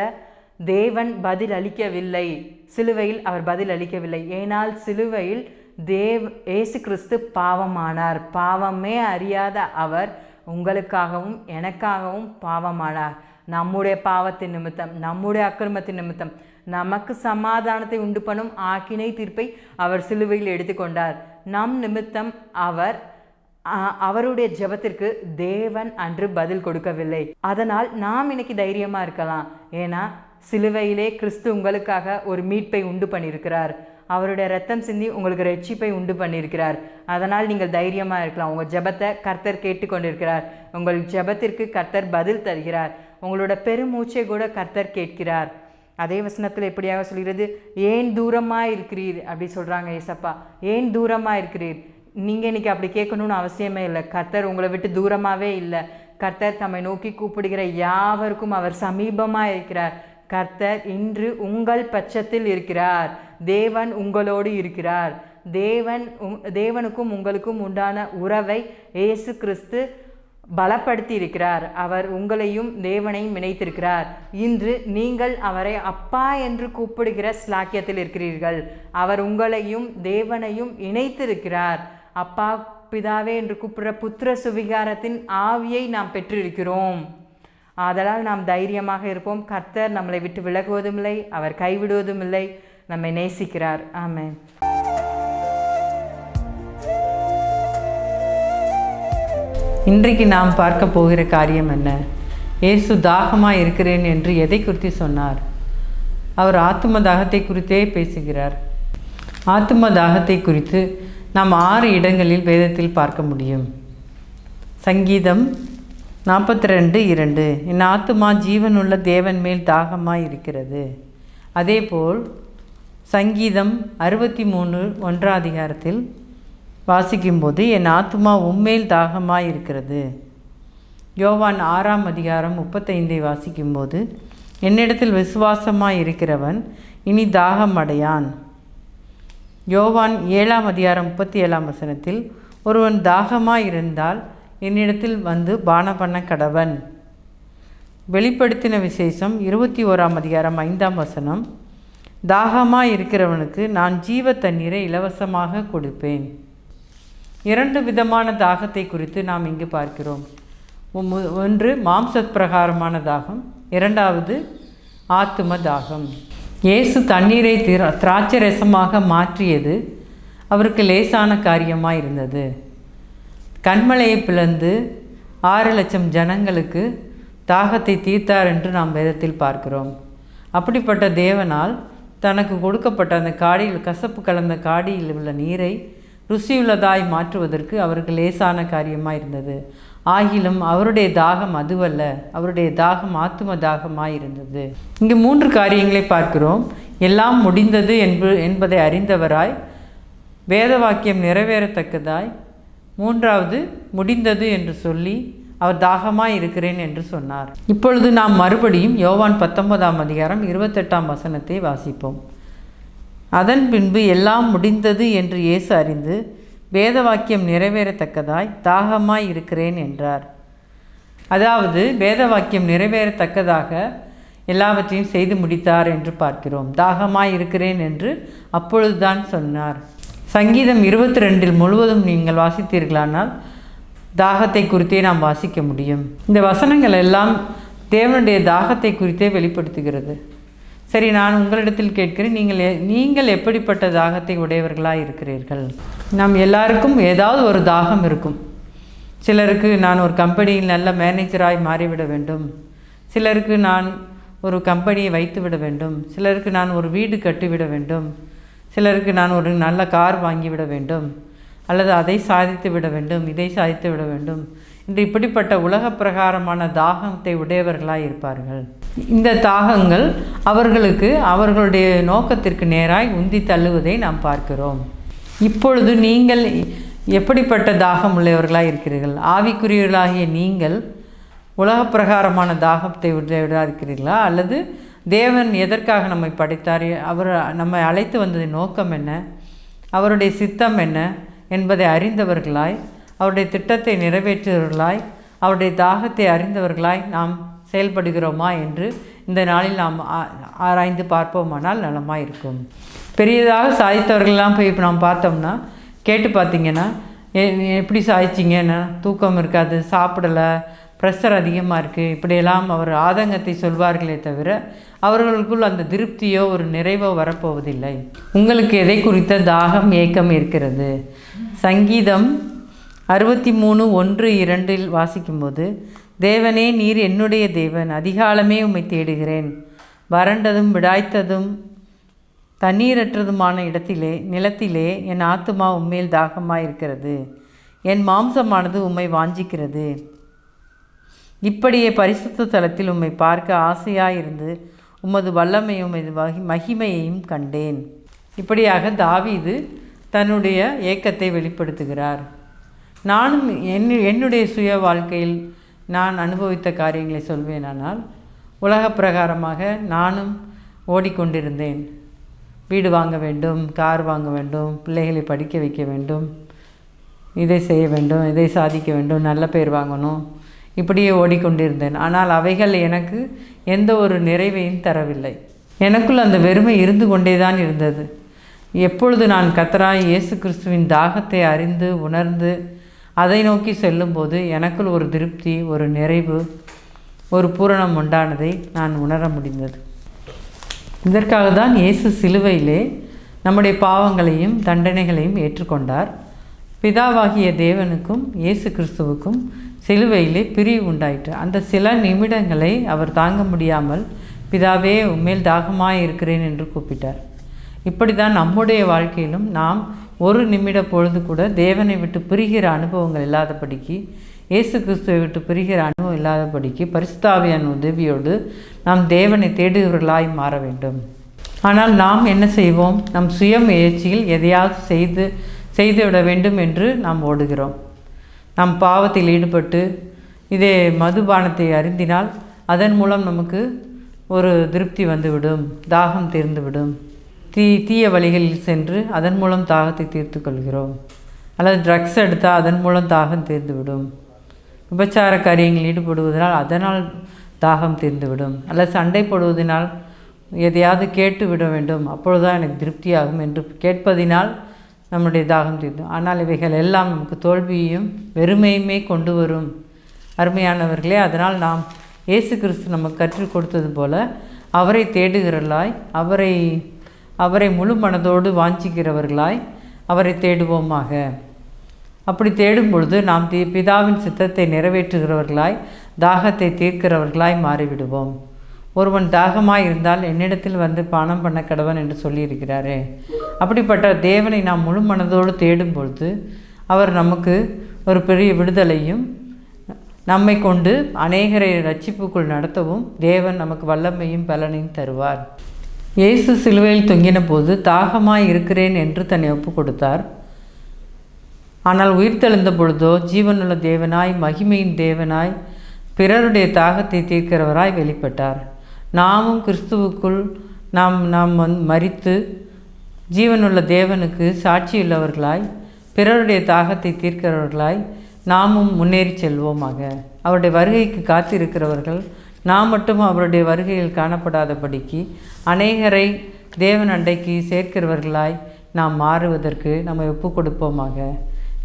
தேவன் பதில் அளிக்கவில்லை. சிலுவையில் அவர் பதில் அளிக்கவில்லை. ஏனால் சிலுவையில் இயேசு கிறிஸ்து பாவமானார். பாவமே அறியாத அவர் உங்களுக்காகவும் எனக்காகவும் பாவமானார். நம்முடைய பாவத்தின் நிமித்தம், நம்முடைய அக்கிரமத்தின் நிமித்தம் நமக்கு சமாதானத்தை உண்டு பண்ணும் ஆக்கினை தீர்ப்பை அவர் சிலுவையில் எடுத்துக்கொண்டார். நம் நிமித்தம் அவருடைய ஜெபத்திற்கு தேவன் அன்று பதில் கொடுக்கவில்லை. அதனால் நாம் இன்னைக்கு தைரியமா இருக்கலாம். ஏன்னா சிலுவையிலே கிறிஸ்து உங்களுக்காக ஒரு மீட்பை உண்டு பண்ணியிருக்கிறார். அவருடைய ரத்தம் சிந்தி உங்களுக்கு ரட்சிப்பை உண்டு பண்ணியிருக்கிறார். அதனால் நீங்கள் தைரியமாக இருக்கலாம். உங்கள் ஜெபத்தை கர்த்தர் கேட்டுக்கொண்டிருக்கிறார். உங்கள் ஜெபத்திற்கு கர்த்தர் பதில் தருகிறார். உங்களோட பெருமூச்சை கூட கர்த்தர் கேட்கிறார். அதே வசனத்தில் எப்படியாக சொல்கிறது, ஏன் தூரமாக இருக்கிறீர் அப்படி சொல்கிறாங்க ஏசப்பா. ஏன் தூரமாக இருக்கிறீர்? நீங்கள் இன்றைக்கி அப்படி கேட்கணும்னு அவசியமே இல்லை. கர்த்தர் உங்களை விட்டு தூரமாகவே இல்லை. கர்த்தர் தம்மை நோக்கி கூப்பிடுகிற யாவருக்கும் அவர் சமீபமாக இருக்கிறார். கர்த்தர் இன்று உங்கள் பட்சத்தில் இருக்கிறார். தேவன் உங்களோடு இருக்கிறார். தேவனுக்கும் உங்களுக்கும் உண்டான உறவை இயேசு கிறிஸ்து பலப்படுத்தி இருக்கிறார். அவர் உங்களையும் தேவனையும் இணைத்திருக்கிறார். இன்று நீங்கள் அவரை அப்பா என்று கூப்பிடுகிற ஸ்லாக்கியத்தில் இருக்கிறீர்கள். அவர் உங்களையும் தேவனையும் இணைத்திருக்கிறார். அப்பா பிதாவே என்று கூப்பிடுற புத்திர சுவிகாரத்தின் ஆவியை நாம் பெற்றிருக்கிறோம். ஆதலால் நாம் தைரியமாக இருப்போம். கர்த்தர் நம்மளை விட்டு விலகுவதும் இல்லை, அவர் கைவிடுவதும் இல்லை, நம்மை நேசிக்கிறார். ஆமென். இன்றைக்கு நாம் பார்க்க போகிற காரியம் என்ன? இயேசு தாகமாக இருக்கிறேன் என்று எதை குறித்து சொன்னார்? அவர் ஆத்தும தாகத்தை குறித்தே பேசுகிறார். ஆத்தும தாகத்தை குறித்து நாம் 6 இடங்களில் வேதத்தில் பார்க்க முடியும். சங்கீதம் 42:2, என் ஆத்துமா ஜீவனுள்ள தேவன் மேல் தாகமாக இருக்கிறது. அதேபோல் சங்கீதம் 63:1 வாசிக்கும்போது என் ஆத்துமா உம்மேல் தாகமாக இருக்கிறது. யோவான் 6:35 வாசிக்கும்போது என்னிடத்தில் விசுவாசமாக இருக்கிறவன் இனி தாகம் அடையான். யோவான் 7:37 ஒருவன் தாகமாக இருந்தால் என்னிடத்தில் வந்து பானம் பண்ண கடவன். வெளிப்படுத்தின விசேஷம் 21:5 தாகமாக இருக்கிறவனுக்கு நான் ஜீவ தண்ணீரை இலவசமாக கொடுப்பேன். 2 விதமான தாகத்தை குறித்து நாம் இங்கு பார்க்கிறோம். ஒன்று மாம்ச பிரகாரமான தாகம், 2வது ஆத்தும தாகம். இயேசு தண்ணீரை திராட்சை ரசமாக மாற்றியது அவருக்கு லேசான காரியமாக இருந்தது. கண்மலையை பிளந்து 6 லட்சம் ஜனங்களுக்கு தாகத்தை தீர்த்தார் என்று நாம் வேதத்தில் பார்க்கிறோம். அப்படிப்பட்ட தேவனால் தனக்கு கொடுக்கப்பட்ட அந்த காடியில், கசப்பு கலந்த காடியில் உள்ள நீரை ருசியுள்ளதாய் மாற்றுவதற்கு அவருக்கு லேசான காரியமாக இருந்தது. ஆகிலும் அவருடைய தாகம் அதுவல்ல, அவருடைய தாகம் ஆத்தும தாகமாக இருந்தது. இங்கு 3 காரியங்களை பார்க்கிறோம். எல்லாம் முடிந்தது என்பதை அறிந்தவராய், வேத வாக்கியம் நிறைவேறத்தக்கதாய், 3வது முடிந்தது என்று சொல்லி அவர் தாகமாக இருக்கிறேன் என்று சொன்னார். இப்பொழுது நாம் மறுபடியும் யோவான் 19:28 வாசிப்போம். அதன் பின்பு எல்லாம் முடிந்தது என்று இயேசு அறிந்து வேத வாக்கியம் நிறைவேறத்தக்கதாய் தாகமாய் இருக்கிறேன் என்றார். அதாவது வேத வாக்கியம் நிறைவேறத்தக்கதாக எல்லாவற்றையும் செய்து முடித்தார் என்று பார்க்கிறோம். தாகமாய் இருக்கிறேன் என்று அப்பொழுதுதான் சொன்னார். சங்கீதம் 22 முழுவதும் நீங்கள் வாசித்தீர்களானால் தாகத்தை குறித்தே நாம் வாசிக்க முடியும். இந்த வசனங்கள் எல்லாம் தேவனுடைய தாகத்தை குறித்தே வெளிப்படுத்துகிறது. சரி, நான் உங்களிடத்தில் கேட்கிறேன், நீங்கள் எப்படிப்பட்ட தாகத்தை உடையவர்களாக இருக்கிறீர்கள்? நாம் எல்லாருக்கும் ஏதாவது ஒரு தாகம் இருக்கும். சிலருக்கு நான் ஒரு கம்பெனியில் நல்ல மேனேஜராய் மாறிவிட வேண்டும், சிலருக்கு நான் ஒரு கம்பெனியை வைத்து விட வேண்டும், சிலருக்கு நான் ஒரு வீடு கட்டிவிட வேண்டும், சிலருக்கு நான் ஒரு நல்ல கார் வாங்கிவிட வேண்டும், அல்லது அதை சாதித்து விட வேண்டும், இதை சாதித்து விட வேண்டும் என்று இப்படிப்பட்ட உலக பிரகாரமான தாகத்தை உடையவர்களாக இருப்பார்கள். இந்த தாகங்கள் அவர்களுக்கு அவர்களுடைய நோக்கத்திற்கு நேராய் உந்தி தள்ளுவதை நாம் பார்க்கிறோம். இப்பொழுது நீங்கள் எப்படிப்பட்ட தாகம் உள்ளவர்களாக இருக்கிறீர்கள்? ஆவிக்குரியவர்களாகிய நீங்கள் உலக பிரகாரமான தாகத்தை உடையவர்களாக இருக்கிறீர்களா? அல்லது தேவன் எதற்காக நம்மை படைத்தார், அவர் நம்மை அழைத்து வந்ததின் நோக்கம் என்ன, அவருடைய சித்தம் என்ன என்பதை அறிந்தவர்களாய், அவருடைய திட்டத்தை நிறைவேற்றுவர்களாய், அவருடைய தாகத்தை அறிந்தவர்களாய் நாம் செயல்படுகிறோமா என்று இந்த நாளில் நாம் ஆராய்ந்து பார்ப்போமானால் நலமாக இருக்கும். பெரியதாக சாதித்தவர்களெலாம் போய் இப்போ நாம் பார்த்தோம்னா கேட்டு பார்த்திங்கன்னா, எப்படி சாதிச்சிங்கன்னா தூக்கம் இருக்காது, சாப்பிடலை, ப்ரெஷர் அதிகமாக இருக்குது, இப்படியெல்லாம் அவர் ஆதங்கத்தை சொல்வார்களே தவிர அவர்களுக்குள் அந்த திருப்தியோ ஒரு நிறைவோ வரப்போவதில்லை. உங்களுக்கு எதை குறித்த தாகம் ஏக்கம் இருக்கிறது? சங்கீதம் 63:1-2 வாசிக்கும்போது, தேவனே நீர் என்னுடைய தேவன், அதிகாலமே உம்மை தேடுகிறேன், வறண்டதும் விடாய்த்ததும் தண்ணீரற்றதுமான நிலத்திலே என் ஆத்துமா உம்மேல் தாகமாயிருக்கிறது, என் மாம்சமானது உம்மை வாஞ்சிக்கிறது. இப்படியே பரிசுத்த தலத்தில் உம்மை பார்க்க ஆசையாயிருந்து உமது வல்லமையும் உமது மகிமையையும் கண்டேன். இப்படியாக தாவீது தன்னுடைய ஏக்கத்தை வெளிப்படுத்துகிறார். நானும் என்னுடைய சுய வாழ்க்கையில் நான் அனுபவித்த காரியங்களை சொல்வேனானால், உலக பிரகாரமாக நானும் ஓடிக்கொண்டிருந்தேன். வீடு வாங்க வேண்டும், கார் வாங்க வேண்டும், பிள்ளைகளை படிக்க வைக்க வேண்டும், இதை செய்ய வேண்டும், இதை சாதிக்க வேண்டும், நல்ல பேர் வாங்கணும், இப்படியே ஓடிக்கொண்டிருந்தேன். ஆனால் அவைகள் எனக்கு எந்த ஒரு நிறைவையும் தரவில்லை. எனக்குள் அந்த வெறுமை இருந்து கொண்டே தான் இருந்தது. எப்பொழுது நான் கர்த்தராய் இயேசு கிறிஸ்துவின் தாகத்தை அறிந்து உணர்ந்து அதை நோக்கி செல்லும்போது எனக்குள் ஒரு திருப்தி, ஒரு நிறைவு, ஒரு பூரணம் உண்டானதை நான் உணர முடிந்தது. இதற்காக தான் இயேசு சிலுவையிலே நம்முடைய பாவங்களையும் தண்டனைகளையும் ஏற்றுக்கொண்டார். பிதாவாகிய தேவனுக்கும் இயேசு கிறிஸ்துவுக்கும் சிலுவையிலே பிரிவு உண்டாயிற்று. அந்த சில நிமிடங்களை அவர் தாங்க முடியாமல், பிதாவே உம்மேல் தாகமாக இருக்கிறேன் என்று கூப்பிட்டார். இப்படி தான் நம்முடைய வாழ்க்கையிலும் நாம் ஒரு நிமிட பொழுது கூட தேவனை விட்டு பிரிகிற அனுபவங்கள் இல்லாதபடிக்கு, இயேசு கிறிஸ்துவை விட்டு பிரிகிற அனுபவம் இல்லாதபடிக்கு பரிசுத்த ஆவியான உதவியோடு நாம் தேவனை தேடுகிறவர்களாய் மாற வேண்டும். ஆனால் நாம் என்ன செய்வோம்? நம் சுய முயற்சியில் எதையாவது செய்துவிட வேண்டும் என்று நாம் ஓடுகிறோம். நாம் பாவத்தில் ஈடுபட்டு இதே மதுபானத்தை அருந்தினால் அதன் மூலம் நமக்கு ஒரு திருப்தி வந்துவிடும், தாகம் தீர்ந்துவிடும். தீய வழிகளில் சென்று அதன் மூலம் தாகத்தை தீர்த்து கொள்கிறோம். அல்லது ட்ரக்ஸ் எடுத்தால் அதன் மூலம் தாகம் தீர்ந்துவிடும். விபச்சார காரியங்களில் ஈடுபடுவதனால் அதனால் தாகம் தீர்ந்துவிடும். அல்லது சண்டை போடுவதனால் எதையாவது கேட்டு விட வேண்டும், அப்பொழுதுதான் எனக்கு திருப்தியாகும் என்று கேட்பதினால் நம்முடைய தாகம் தீர்ந்தும். ஆனால் இவைகள் எல்லாம் நமக்கு தோல்வியையும் வெறுமையுமே கொண்டு வரும். அருமையானவர்களே, அதனால் நாம் இயேசு கிறிஸ்து நமக்கு கற்றுக் கொடுத்தது போல அவரை தேடுகிறவர்களாய், அவரை முழு மனதோடு வாஞ்சிக்கிறவர்களாய் அவரை தேடுவோமாக. அப்படி தேடும் பொழுது நாம் பிதாவின் சித்தத்தை நிறைவேற்றுகிறவர்களாய், தாகத்தை தீர்க்கிறவர்களாய் மாறிவிடுவோம். ஒருவன் தாகமாய் இருந்தால் என்னிடத்தில் வந்து பானம் பண்ண கடவன் என்று சொல்லியிருக்கிறாரே. அப்படிப்பட்ட தேவனை நாம் முழு மனதோடு தேடும் பொழுது அவர் நமக்கு ஒரு பெரிய விடுதலையும், நம்மை கொண்டு அநேகரை ரட்சிப்புக்குள் நடத்தவும் தேவன் நமக்கு வல்லமையும் பலனையும் தருவார். இயேசு சிலுவையில் தொங்கின போது தாகமாய் இருக்கிறேன் என்று தன்னை ஒப்பு கொடுத்தார். ஆனால் உயிர்த்தெழுந்த பொழுதோ ஜீவனுள்ள தேவனாய், மகிமையின் தேவனாய், பிறருடைய தாகத்தை தீர்க்கிறவராய் வெளிப்பட்டார். நாமும் கிறிஸ்துவுக்குள் நாம் மரித்து ஜீவனுள்ள தேவனுக்கு சாட்சியுள்ளவர்களாய், பிறருடைய தாகத்தை தீர்க்கிறவர்களாய் நாமும் முன்னேறி செல்வோமாக. அவருடைய வருகைக்கு காத்திருக்கிறவர்கள் நாம் மட்டும் அவருடைய வருகையில் காணப்படாதபடிக்கு அநேகரை தேவன் அண்டைக்கு சேர்க்கிறவர்களாய் நாம் மாறுவதற்கு நம்ம ஒப்பு கொடுப்போமாக.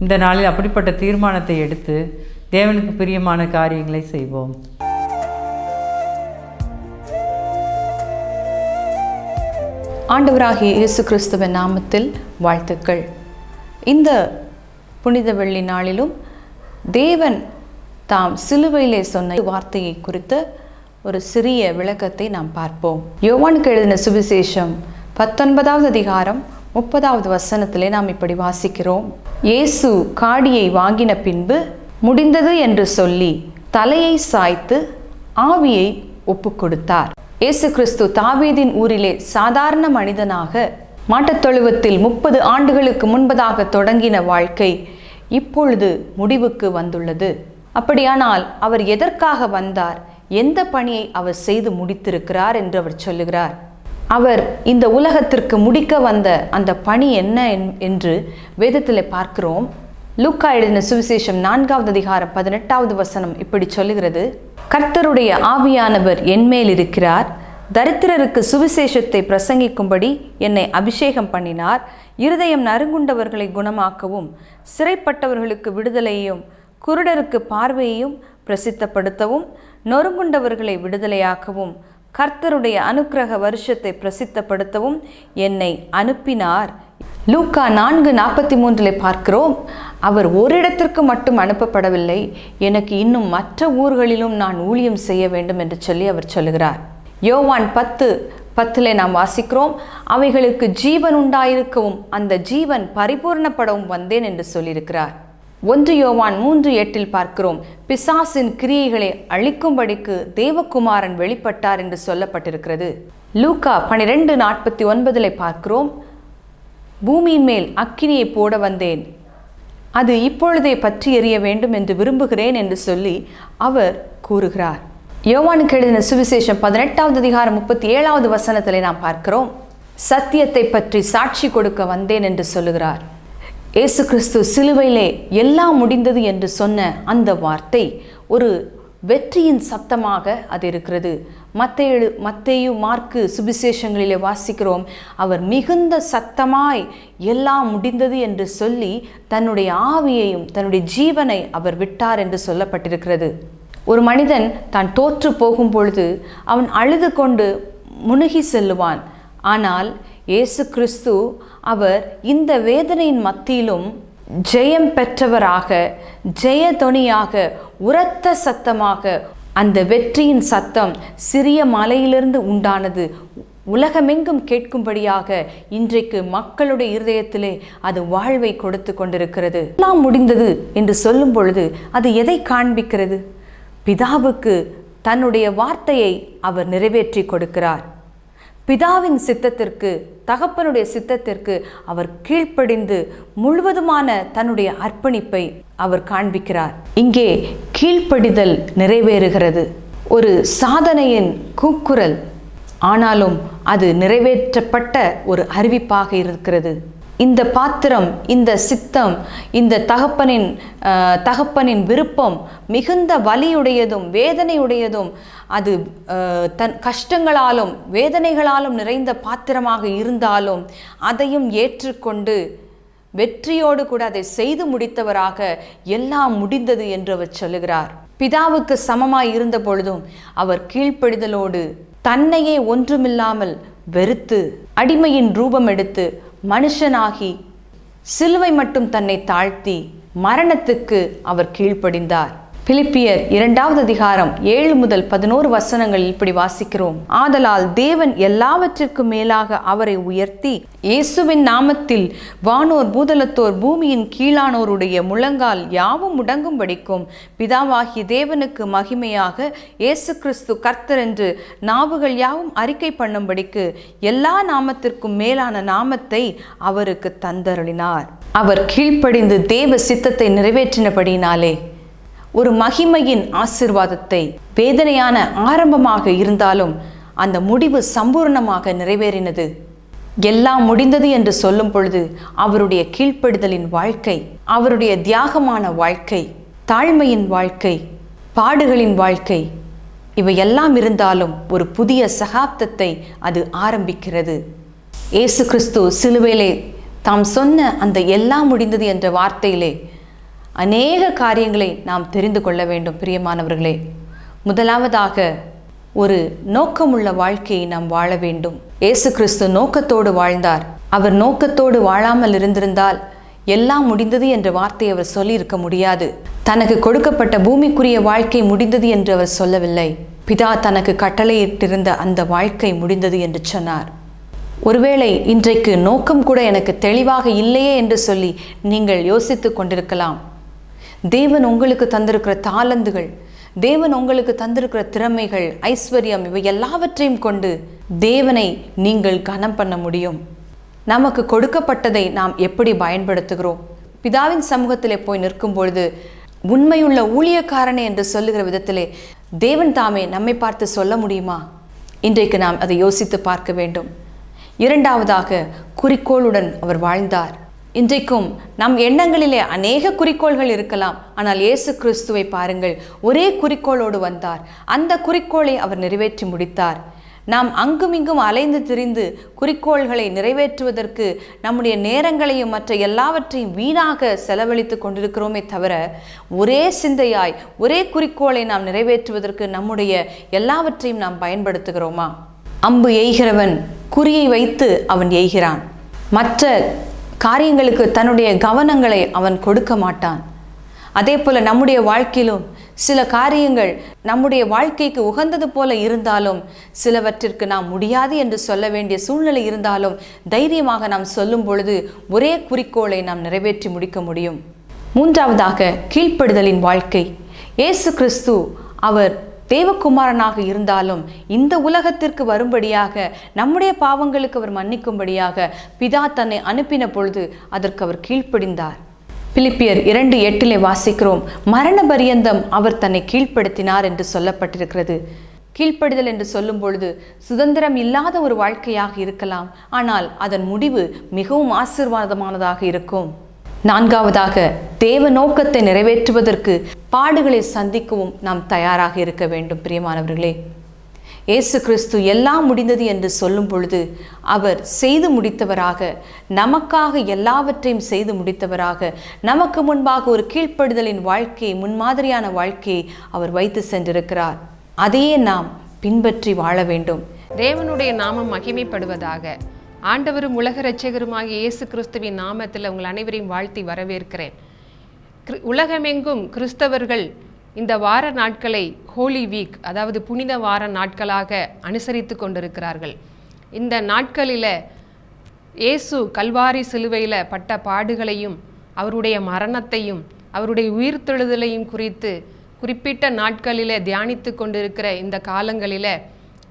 இந்த நாளில் அப்படிப்பட்ட தீர்மானத்தை எடுத்து தேவனுக்கு பிரியமான காரியங்களை செய்வோம். ஆண்டவராகிய இயேசு கிறிஸ்துவின் நாமத்தில் வாழ்த்துக்கள். இந்த புனித வெள்ளி நாளிலும் தேவன் தாம் சிலுவையிலே சொன்ன வார்த்தையை குறித்த ஒரு சிறிய விளக்கத்தை நாம் பார்ப்போம். யோவானுக்கு எழுதின சுவிசேஷம் 19வது அதிகாரம் 30வது வசனத்திலே நாம் இப்படி வாசிக்கிறோம். இயேசு காடியை வாங்கின பின்பு முடிந்தது என்று சொல்லி தலையை சாய்த்து ஆவியை ஒப்பு கொடுத்தார். இயேசு கிறிஸ்து தாவீதின் ஊரிலே சாதாரண மனிதனாக மாட்டுத்தொழுவத்தில் 30 ஆண்டுகளுக்கு முன்பதாக தொடங்கின வாழ்க்கை இப்பொழுது முடிவுக்கு வந்துள்ளது. அப்படியானால் அவர் எதற்காக வந்தார், எந்த பணியை அவர் செய்து முடித்திருக்கிறார் என்று அவர் சொல்லுகிறார். அவர் இந்த உலகத்திற்கு முடிக்க வந்த அந்த பணி என்ன என்று வேதத்தில் பார்க்கிறோம். லூக்கா எழுதின சுவிசேஷம் 4வது அதிகாரம் 18வது வசனம் இப்படி சொல்லுகிறது. கர்த்தருடைய ஆவியானவர் என்மேல் இருக்கிறார், தரித்திரருக்கு சுவிசேஷத்தை பிரசங்கிக்கும்படி என்னை அபிஷேகம் பண்ணினார், இருதயம் நறுங்குண்டவர்களை குணமாக்கவும், சிறைப்பட்டவர்களுக்கு விடுதலையையும், குருடருக்கு பார்வையையும் பிரசித்தப்படுத்தவும், நொறுங்குண்டவர்களை விடுதலையாக்கவும், கர்த்தருடைய அனுக்கிரக வருஷத்தை பிரசித்தப்படுத்தவும் என்னை அனுப்பினார். லூக்கா 4:43 பார்க்கிறோம். அவர் ஒரு இடத்திற்கு மட்டும் அனுப்பப்படவில்லை, எனக்கு இன்னும் மற்ற ஊர்களிலும் நான் ஊழியம் செய்ய வேண்டும் என்று சொல்லி அவர் சொல்லுகிறார். யோவான் 10:10 நாம் வாசிக்கிறோம். அவைகளுக்கு ஜீவன் உண்டாயிருக்கவும் அந்த ஜீவன் பரிபூர்ணப்படவும் வந்தேன் என்று சொல்லியிருக்கிறார். 1 யோவான் 3:8 பார்க்கிறோம். பிசாசின் கிரியைகளை அழிக்கும்படிக்கு தேவகுமாரன் வெளிப்பட்டார் என்று சொல்லப்பட்டிருக்கிறது. லூக்கா 12:49 பார்க்கிறோம். பூமியின் மேல் அக்கினியை போட வந்தேன், அது இப்பொழுதே பற்றி எறிய வேண்டும் என்று விரும்புகிறேன் என்று சொல்லி அவர் கூறுகிறார். யோவானுக்கு எழுதின சுவிசேஷம் 18வது அதிகாரம் 37வது வசனத்திலே நாம் பார்க்கிறோம். சத்தியத்தை பற்றி சாட்சி கொடுக்க வந்தேன் என்று சொல்லுகிறார். இயேசு கிறிஸ்து சிலுவையிலே எல்லாம் முடிந்தது என்று சொன்ன அந்த வார்த்தை ஒரு வெற்றியின் சத்தமாக அது இருக்கிறது. மத்தேயு மார்க்கு சுவிசேஷங்களிலே வாசிக்கிறோம். அவர் மிகுந்த சத்தமாய் எல்லாம் முடிந்தது என்று சொல்லி தன்னுடைய ஆவியையும் தன்னுடைய ஜீவனை அவர் விட்டார் என்று சொல்லப்பட்டிருக்கிறது. ஒரு மனிதன் தான் தோற்று போகும் பொழுது அவன் அழுது கொண்டு முனுகி செல்லுவான். ஆனால் இயேசு கிறிஸ்து அவர் இந்த வேதனையின் மத்தியிலும் ஜெயம் பெற்றவராக, ஜெயதொனியாக, உரத்த சத்தமாக, அந்த வெற்றியின் சத்தம் சிறிய மலையிலிருந்து உண்டானது, உலகமெங்கும் கேட்கும்படியாக இன்றைக்கு மக்களுடைய இருதயத்திலே அது வாழ்வை கொடுத்து கொண்டிருக்கிறது. எல்லாம் முடிந்தது என்று சொல்லும் பொழுது அது எதை காண்பிக்கிறது? பிதாவுக்கு தன்னுடைய வார்த்தையை அவர் நிறைவேற்றி கொடுக்கிறார். பிதாவின் சித்தத்திற்கு, தகப்பனுடைய சித்தத்திற்கு அவர் கீழ்ப்படிந்து முழுவதுமான தன்னுடைய அர்ப்பணிப்பை அவர் காண்பிக்கிறார். இங்கே கீழ்ப்படிதல் நிறைவேறுகிறது. ஒரு சாதனையின் கூக்குரல், ஆனாலும் அது நிறைவேற்றப்பட்ட ஒரு அறிவிப்பாக இருக்கிறது. இந்த பாத்திரம், இந்த சித்தம், இந்த தகப்பனின் விருப்பம் மிகுந்த வலியுடையதும் வேதனையுடையதும், அது தன் கஷ்டங்களாலும் வேதனைகளாலும் நிறைந்த பாத்திரமாக இருந்தாலும் அதையும் ஏற்றுக்கொண்டு வெற்றியோடு கூட அதை செய்து முடித்தவராக எல்லாம் முடிந்தது என்று அவர் சொல்லுகிறார். பிதாவுக்கு சமமாய் இருந்த பொழுதும் அவர் கீழ்ப்படிதலோடு தன்னையே ஒன்றுமில்லாமல் வெறுத்து அடிமையின் ரூபம் எடுத்து மனுஷனாகி சிலுவை மட்டும் தன்னை தாழ்த்தி மரணத்துக்கு அவர் கீழ்ப்படிந்தார். பிலிப்பியர் 2வது அதிகாரம் 7 முதல் 11 வசனங்களில் இப்படி வாசிக்கிறோம். ஆதலால் தேவன் எல்லாவற்றிற்கும் மேலாக அவரை உயர்த்தி இயேசுவின் நாமத்தில் வானோர் பூதலத்தோர் பூமியின் கீழானோருடைய முழங்கால் யாவும் முடங்கும்படிக்கும் பிதாவாகிய தேவனுக்கு மகிமையாக இயேசு கிறிஸ்து கர்த்தர் என்று நாவுகள் யாவும் அறிக்கை பண்ணும்படிக்கு எல்லா நாமத்திற்கும் மேலான நாமத்தை அவருக்கு தந்தருளினார். அவர் கீழ்ப்படிந்து தேவ சித்தத்தை நிறைவேற்றினபடினாலே ஒரு மகிமையின் ஆசீர்வாதத்தை, வேதனையான ஆரம்பமாக இருந்தாலும் அந்த முடிவு சம்பூர்ணமாக நிறைவேறினது. எல்லாம் முடிந்தது என்று சொல்லும் பொழுது அவருடைய கீழ்ப்படிதலின் வாழ்க்கை, அவருடைய தியாகமான வாழ்க்கை, தாழ்மையின் வாழ்க்கை, பாடுகளின் வாழ்க்கை, இவையெல்லாம் இருந்தாலும் ஒரு புதிய சகாப்தத்தை அது ஆரம்பிக்கிறது. இயேசு கிறிஸ்து சிலுவையிலே தாம் சொன்ன அந்த எல்லாம் முடிந்தது என்ற வார்த்தையிலே அநேக காரியங்களை நாம் தெரிந்து கொள்ள வேண்டும். பிரியமானவர்களே, முதலாவதாக ஒரு நோக்கமுள்ள வாழ்க்கையை நாம் வாழ வேண்டும். இயேசு கிறிஸ்து நோக்கத்தோடு வாழ்ந்தார். அவர் நோக்கத்தோடு வாழாமல் இருந்திருந்தால் எல்லாம் முடிந்தது என்ற வார்த்தையை அவர் சொல்லி இருக்க முடியாது. தனக்கு கொடுக்கப்பட்ட பூமிக்குரிய வாழ்க்கை முடிந்தது என்று அவர் சொல்லவில்லை. பிதா தனக்கு கட்டளையிட்டிருந்த அந்த வாழ்க்கை முடிந்தது என்று சொன்னார். ஒருவேளை இன்றைக்கு நோக்கம் கூட எனக்கு தெளிவாக இல்லையே என்று சொல்லி நீங்கள் யோசித்து கொண்டிருக்கலாம். தேவன் உங்களுக்கு தந்திருக்கிற தாளந்துகள், தேவன் உங்களுக்கு தந்திருக்கிற திறமைகள், ஐஸ்வர்யம், இவை எல்லாவற்றையும் கொண்டு தேவனை நீங்கள் கனம் பண்ண முடியும். நமக்கு கொடுக்கப்பட்டதை நாம் எப்படி பயன்படுத்துகிறோம்? பிதாவின் சமூகத்திலே போய் நிற்கும் பொழுது உண்மையுள்ள ஊழியக்காரனே என்று சொல்லுகிற விதத்திலே தேவன் தாமே நம்மை பார்த்து சொல்ல முடியுமா? இன்றைக்கு நாம் அதை யோசித்து பார்க்க வேண்டும். இரண்டாவதாக, குறிக்கோளுடன் அவர் வாழ்ந்தார். இன்றைக்கும் நம் எண்ணங்களிலே அநேக குறிக்கோள்கள் இருக்கலாம். ஆனால் இயேசு கிறிஸ்துவை பாருங்கள், ஒரே குறிக்கோளோடு வந்தார். அந்த குறிக்கோளை அவர் நிறைவேற்றி முடித்தார். நாம் அங்குமிங்கும் அலைந்து திரிந்து குறிக்கோள்களை நிறைவேற்றுவதற்கு நம்முடைய நேரங்களையும் மற்ற எல்லாவற்றையும் வீணாக செலவழித்து கொண்டிருக்கிறோமே தவிர, ஒரே சிந்தையாய் ஒரே குறிக்கோளை நாம் நிறைவேற்றுவதற்கு நம்முடைய எல்லாவற்றையும் நாம் பயன்படுத்துகிறோமா? அம்பு எய்கிறவன் குறியை வைத்து அவன் எய்கிறான். மற்ற காரியங்களுக்கு தன்னுடைய கவனங்களை அவன் கொடுக்க மாட்டான். அதே போல நம்முடைய வாழ்க்கையிலும் சில காரியங்கள் நம்முடைய வாழ்க்கைக்கு உகந்தது போல இருந்தாலும், சிலவற்றிற்கு நாம் முடியாது என்று சொல்ல வேண்டிய சூழ்நிலை இருந்தாலும், தைரியமாக நாம் சொல்லும் பொழுது ஒரே குறிக்கோளை நாம் நிறைவேற்றி முடிக்க முடியும். மூன்றாவதாக, கீழ்ப்படுதலின் வாழ்க்கை. இயேசு கிறிஸ்து அவர் தேவகுமாரனாக இருந்தாலும் இந்த உலகத்திற்கு வரும்படியாக, நம்முடைய பாவங்களுக்கு அவர் மன்னிக்கும்படியாக பிதா தன்னை அனுப்பின பொழுது அதற்கு அவர் கீழ்ப்படிந்தார். பிலிப்பியர் 2:8 வாசிக்கிறோம், மரண பரியந்தம் அவர் தன்னை கீழ்ப்படுத்தினார் என்று சொல்லப்பட்டிருக்கிறது. கீழ்ப்படிதல் என்று சொல்லும் பொழுது சுதந்திரம் இல்லாத ஒரு வாழ்க்கையாக இருக்கலாம், ஆனால் அதன் முடிவு மிகவும் ஆசீர்வாதமானதாக இருக்கும். நான்காவதாக, தேவ நோக்கத்தை நிறைவேற்றுவதற்கு பாடுகளை சந்திக்கவும் நாம் தயாராக இருக்க வேண்டும். பிரியமானவர்களே, இயேசு கிறிஸ்து எல்லாம் முடிந்தது என்று சொல்லும் பொழுது அவர் செய்து முடித்தவராக, நமக்காக எல்லாவற்றையும் செய்து முடித்தவராக, நமக்கு முன்பாக ஒரு கீழ்ப்படுதலின் வாழ்க்கையை, முன்மாதிரியான வாழ்க்கையை அவர் வைத்து சென்றிருக்கிறார். அதையே நாம் பின்பற்றி வாழ வேண்டும். தேவனுடைய நாமம் மகிமைப்படுவதாக. ஆண்டவரும் உலக இரட்சகருமாகிய இயேசு கிறிஸ்துவின் நாமத்தில் உங்கள் அனைவரையும் வாழ்த்தி வரவேற்கிறேன். உலகமெங்கும் கிறிஸ்தவர்கள் இந்த வார நாட்களை ஹோலி வீக், அதாவது புனித வார நாட்களாக அனுசரித்து கொண்டிருக்கிறார்கள். இந்த நாட்களில் இயேசு கல்வாரி சிலுவையில் பட்ட பாடுகளையும் அவருடைய மரணத்தையும் அவருடைய உயிர்த்தெழுதலையும் குறித்து குறிப்பிட்ட நாட்களில் தியானித்து கொண்டிருக்கிற இந்த காலங்களில்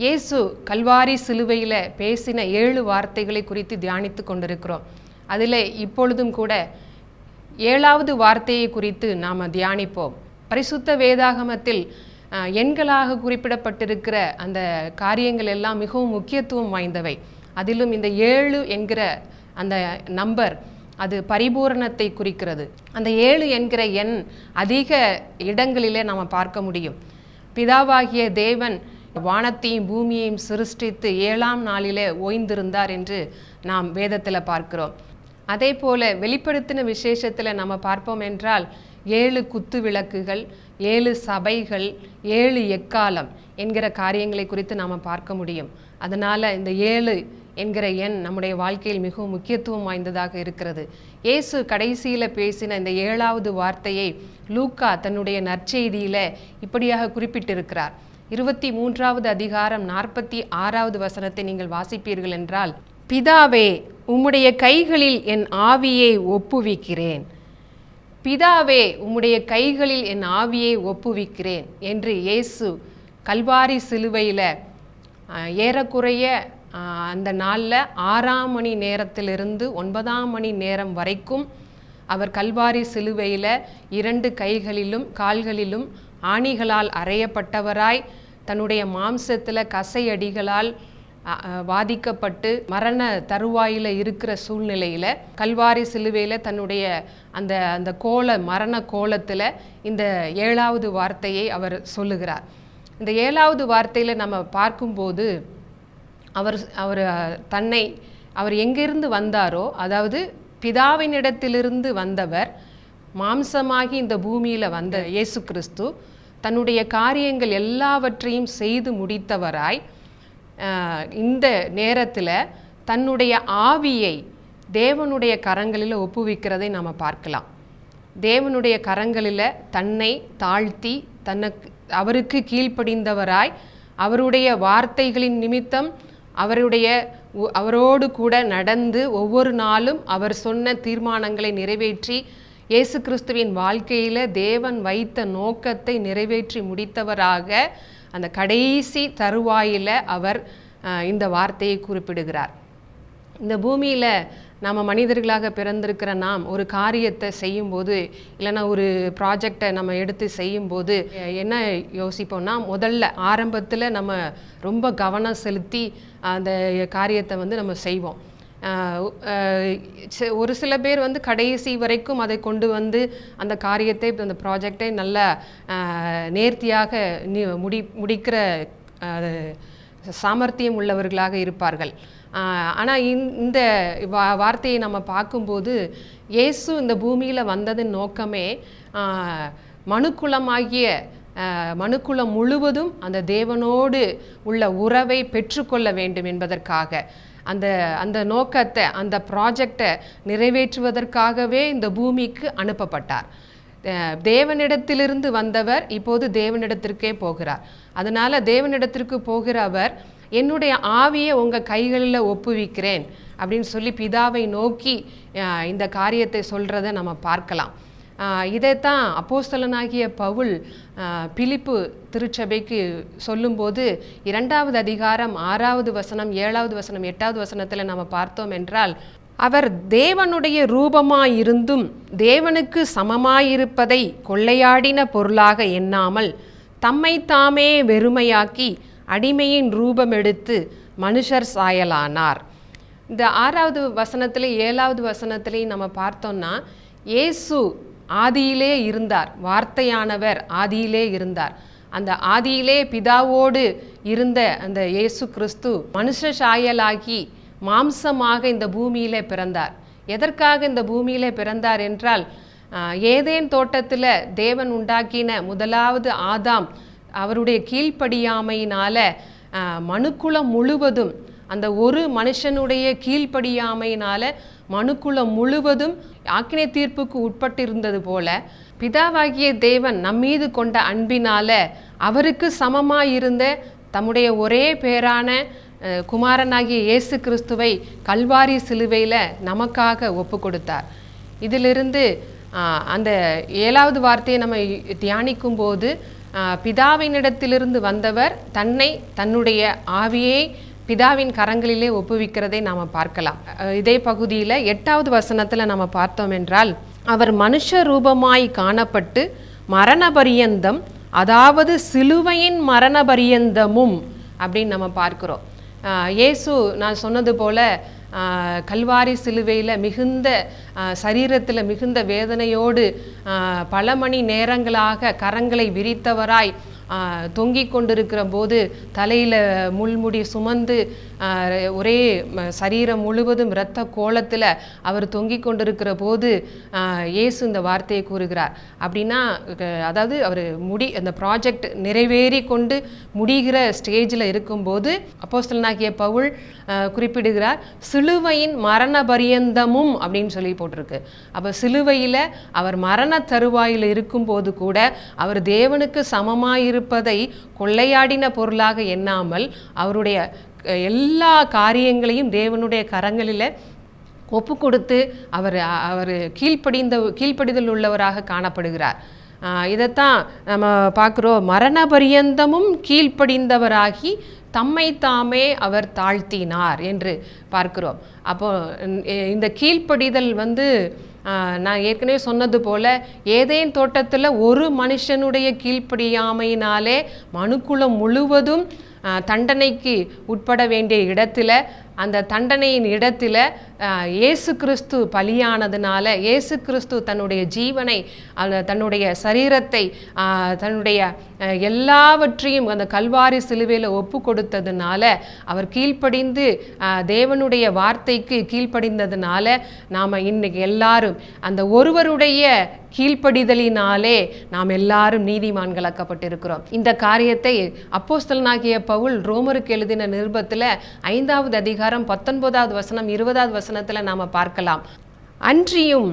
இயேசு கல்வாரி சிலுவையில் பேசின 7 வார்த்தைகளை குறித்து தியானித்து கொண்டிருக்கிறோம். அதில் இப்பொழுதும் கூட 7வது வார்த்தையை குறித்து நாம் தியானிப்போம். பரிசுத்த வேதாகமத்தில் எண்களாக குறிப்பிடப்பட்டிருக்கிற அந்த காரியங்கள் எல்லாம் மிகவும் முக்கியத்துவம் வாய்ந்தவை. அதிலும் இந்த 7 என்கிற அந்த நம்பர் அது பரிபூரணத்தை குறிக்கிறது. அந்த 7 என்கிற எண் அதிக இடங்களிலே நாம் பார்க்க முடியும். பிதாவாகிய தேவன் வானத்தையும் பூமியையும் சிருஷ்டித்து 7ஆம் நாளிலே ஓய்ந்திருந்தார் என்று நாம் வேதத்தில் பார்க்கிறோம். அதே போல வெளிப்படுத்தின விசேஷத்தில் நம்ம பார்ப்போம் என்றால் 7 குத்து விளக்குகள், 7 சபைகள், 7 எக்காலம் என்கிற காரியங்களை குறித்து நாம் பார்க்க முடியும். அதனால் இந்த 7 என்கிற எண் நம்முடைய வாழ்க்கையில் மிகவும் முக்கியத்துவம் வாய்ந்ததாக இருக்கிறது. இயேசு கடைசியில் பேசின இந்த 7வது வார்த்தையை லூக்கா தன்னுடைய நற்செய்தியில் இப்படியாக குறிப்பிட்டிருக்கிறார். 23வது அதிகாரம் 46வது வசனத்தை நீங்கள் வாசிப்பீர்கள் என்றால், பிதாவே உம்முடைய கைகளில் என் ஆவியை ஒப்புவிக்கிறேன், பிதாவே உம்முடைய கைகளில் என் ஆவியை ஒப்புவிக்கிறேன் என்று இயேசு கல்வாரி சிலுவையில் ஏறக்குறைய அந்த நாளில் 6ஆம் மணி நேரத்திலிருந்து 9ஆம் மணி நேரம் வரைக்கும் அவர் கல்வாரி சிலுவையில் 2 கைகளிலும் கால்களிலும் ஆணிகளால் அறையப்பட்டவராய், தன்னுடைய மாம்சத்தில் கசையடிகளால் வாதிக்கப்பட்டு மரண தருவாயில் இருக்கிற சூழ்நிலையில் கல்வாரி சிலுவையில் தன்னுடைய அந்த மரண கோலத்தில் இந்த 7வது வார்த்தையை அவர் சொல்லுகிறார். இந்த 7வது வார்த்தையில் நம்ம பார்க்கும்போது அவர் எங்கிருந்து வந்தாரோ, அதாவது பிதாவினிடத்திலிருந்து வந்தவர், மாம்சமாகி இந்த பூமியில் வந்த இயேசு கிறிஸ்து தன்னுடைய காரியங்கள் எல்லாவற்றையும் செய்து முடித்தவராய் இந்த நேரத்தில் தன்னுடைய ஆவியை தேவனுடைய கரங்களில் ஒப்புவிக்கிறதை நாம் பார்க்கலாம். தேவனுடைய கரங்களில் தன்னை தாழ்த்தி அவருக்கு கீழ்ப்படிந்தவராய் அவருடைய வார்த்தைகளின் நிமித்தம் அவரோடு கூட நடந்து ஒவ்வொரு நாளும் அவர் சொன்ன தீர்மானங்களை நிறைவேற்றி இயேசு கிறிஸ்துவின் வாழ்க்கையில் தேவன் வைத்த நோக்கத்தை நிறைவேற்றி முடித்தவராக அந்த கடைசி தருவாயில் அவர் இந்த வார்த்தையை குறிப்பிடுகிறார். இந்த பூமியில் நம்ம மனிதர்களாக பிறந்திருக்கிற நாம் ஒரு காரியத்தை செய்யும்போது, இல்லைன்னா ஒரு ப்ராஜெக்டை நம்ம எடுத்து செய்யும்போது என்ன யோசிப்போம்னா, முதல்ல ஆரம்பத்தில் நம்ம ரொம்ப கவனம் செலுத்தி அந்த காரியத்தை நம்ம செய்வோம். ஒரு சில பேர் கடைசி வரைக்கும் அதை கொண்டு அந்த காரியத்தை, அந்த ப்ராஜெக்டை நல்ல நேர்த்தியாக முடிக்கிற சாமர்த்தியம் உள்ளவர்களாக இருப்பார்கள். ஆனால் இந்த வார்த்தையை நம்ம பார்க்கும்போது, இயேசு இந்த பூமியில் வந்ததின் நோக்கமே மனுக்குலம் முழுவதும் அந்த தேவனோடு உள்ள உறவை பெற்றுக்கொள்ள வேண்டும் என்பதற்காக, அந்த நோக்கத்தை, அந்த ப்ராஜெக்டை நிறைவேற்றுவதற்காகவே இந்த பூமிக்கு அனுப்பப்பட்டார். தேவனிடத்திலிருந்து வந்தவர் இப்போது தேவனிடத்திற்கே போகிறார். அதனால் தேவனிடத்திற்கு போகிற அவர், என்னுடைய ஆவியை உங்கள் கைகளில் ஒப்புவிக்கிறேன் அப்படின்னு சொல்லி பிதாவை நோக்கி இந்த காரியத்தை சொல்கிறத நம்ம பார்க்கலாம். இதைத்தான் அப்போஸ்தலனாகிய பவுல் பிலிப்பு திருச்சபைக்கு சொல்லும்போது 2வது அதிகாரம் 6வது வசனம், 7வது வசனம், 8வது வசனத்தில் நம்ம பார்த்தோம் என்றால், அவர் தேவனுடைய ரூபமாயிருந்தும் தேவனுக்கு சமமாயிருப்பதை கொள்ளையாடின பொருளாக எண்ணாமல் தம்மை தாமே வெறுமையாக்கி அடிமையின் ரூபம் எடுத்து மனுஷர் சாயலானார். இந்த 6வது வசனத்திலே 7வது வசனத்திலையும் நம்ம பார்த்தோம்னா, இயேசு ஆதியிலே இருந்தார், வார்த்தையானவர் ஆதியிலே இருந்தார். அந்த ஆதியிலே பிதாவோடு இருந்த அந்த இயேசு கிறிஸ்து மனுஷ சாயலாகி மாம்சமாக இந்த பூமியிலே பிறந்தார். எதற்காக இந்த பூமியிலே பிறந்தார் என்றால், ஏதேன் தோட்டத்தில் தேவன் உண்டாக்கின முதலாவது ஆதாம் அவருடைய கீழ்ப்படியாமையினால மனுக்குலம் முழுவதும், அந்த ஒரு மனுஷனுடைய கீழ்ப்படியாமையினால மனுக்குலம் முழுவதும் ஆக்கினை தீர்ப்புக்கு உட்பட்டிருந்தது போல, பிதாவாகிய தேவன் நம்மீது கொண்ட அன்பினால அவருக்கு சமமாயிருந்த தம்முடைய ஒரே பேரான குமாரனாகிய இயேசு கிறிஸ்துவை கல்வாரி சிலுவையில் நமக்காக ஒப்பு கொடுத்தார். இதிலிருந்து அந்த 7வது வார்த்தையை நம்ம தியானிக்கும் போது, பிதாவினிடத்திலிருந்து வந்தவர் தன்னுடைய ஆவியை பிதாவின் கரங்களிலே ஒப்புவிக்கிறதை நாம் பார்க்கலாம். இதே பகுதியில் 8வது வசனத்தில் நம்ம பார்த்தோம் என்றால், அவர் மனுஷ ரூபமாய் காணப்பட்டு மரண பரியந்தம், அதாவது சிலுவையின் மரண பரியந்தமும் அப்படின்னு நம்ம பார்க்கிறோம். இயேசு நான் சொன்னது போல கல்வாரி சிலுவையில் மிகுந்த சரீரத்தில் மிகுந்த வேதனையோடு பல மணி நேரங்களாக கரங்களை விரித்தவராய் தொங்கிக் கொண்டிருக்கிற போது, தலையில் முள்முடி சுமந்து ஒரே சரீரம் முழுவதும் இரத்த கோலத்தில் அவர் தொங்கிக் கொண்டிருக்கிற போது இயேசு இந்த வார்த்தையை கூறுகிறார். அப்படின்னா, அதாவது அவர் அந்த ப்ராஜெக்ட் நிறைவேறி கொண்டு முடிகிற ஸ்டேஜில் இருக்கும்போது அப்போஸ்தலனாகிய பவுல் குறிப்பிடுகிறார், சிலுவையின் மரண பரியந்தமும் அப்படின்னு சொல்லி போட்டிருக்கு. அப்போ சிலுவையில் அவர் மரண தருவாயில் இருக்கும்போது கூட அவர் தேவனுக்கு சமமாயிருப்பதை கொள்ளையாடின பொருளாக எண்ணாமல் அவருடைய எல்லா காரியங்களையும் தேவனுடைய கரங்களில் ஒப்பு கொடுத்து அவர் கீழ்ப்படிதல் உள்ளவராக காணப்படுகிறார். இதைத்தான் நம்ம பார்க்குறோம். மரண பரியந்தமும் கீழ்ப்படிந்தவராகி தம்மை தாமே அவர் தாழ்த்தினார் என்று பார்க்கிறோம். அப்போ இந்த கீழ்ப்படிதல் நான் ஏற்கனவே சொன்னது போல, ஏதேன் தோட்டத்தில் ஒரு மனுஷனுடைய கீழ்ப்படியாமையினாலே மனுக்குலம் முழுவதும் தண்டனைக்கு உட்பட வேண்டிய இடத்துல, அந்த தண்டனையின் இடத்துல இயேசு கிறிஸ்து பலியானதுனால, இயேசு கிறிஸ்து தன்னுடைய ஜீவனை, தன்னுடைய சரீரத்தை, தன்னுடைய எல்லாவற்றையும் அந்த கல்வாரி சிலுவையில் ஒப்பு கொடுத்ததுனால, அவர் கீழ்ப்படிந்து தேவனுடைய வார்த்தைக்கு கீழ்ப்படிந்ததுனால நாம் இன்னைக்கு எல்லாரும் அந்த ஒருவருடைய கீழ்ப்படிதலினாலே நாம் எல்லாரும் நீதிமான்களாக்கப்பட்டிருக்கிறோம். இந்த காரியத்தை அப்போஸ்தலனாகிய பவுல் ரோமருக்கு எழுதின நிருபத்தில் 5வது அதிகாரம் 19வது வசனம் 20வது வசனத்தில் நாம் பார்க்கலாம். அன்றியும்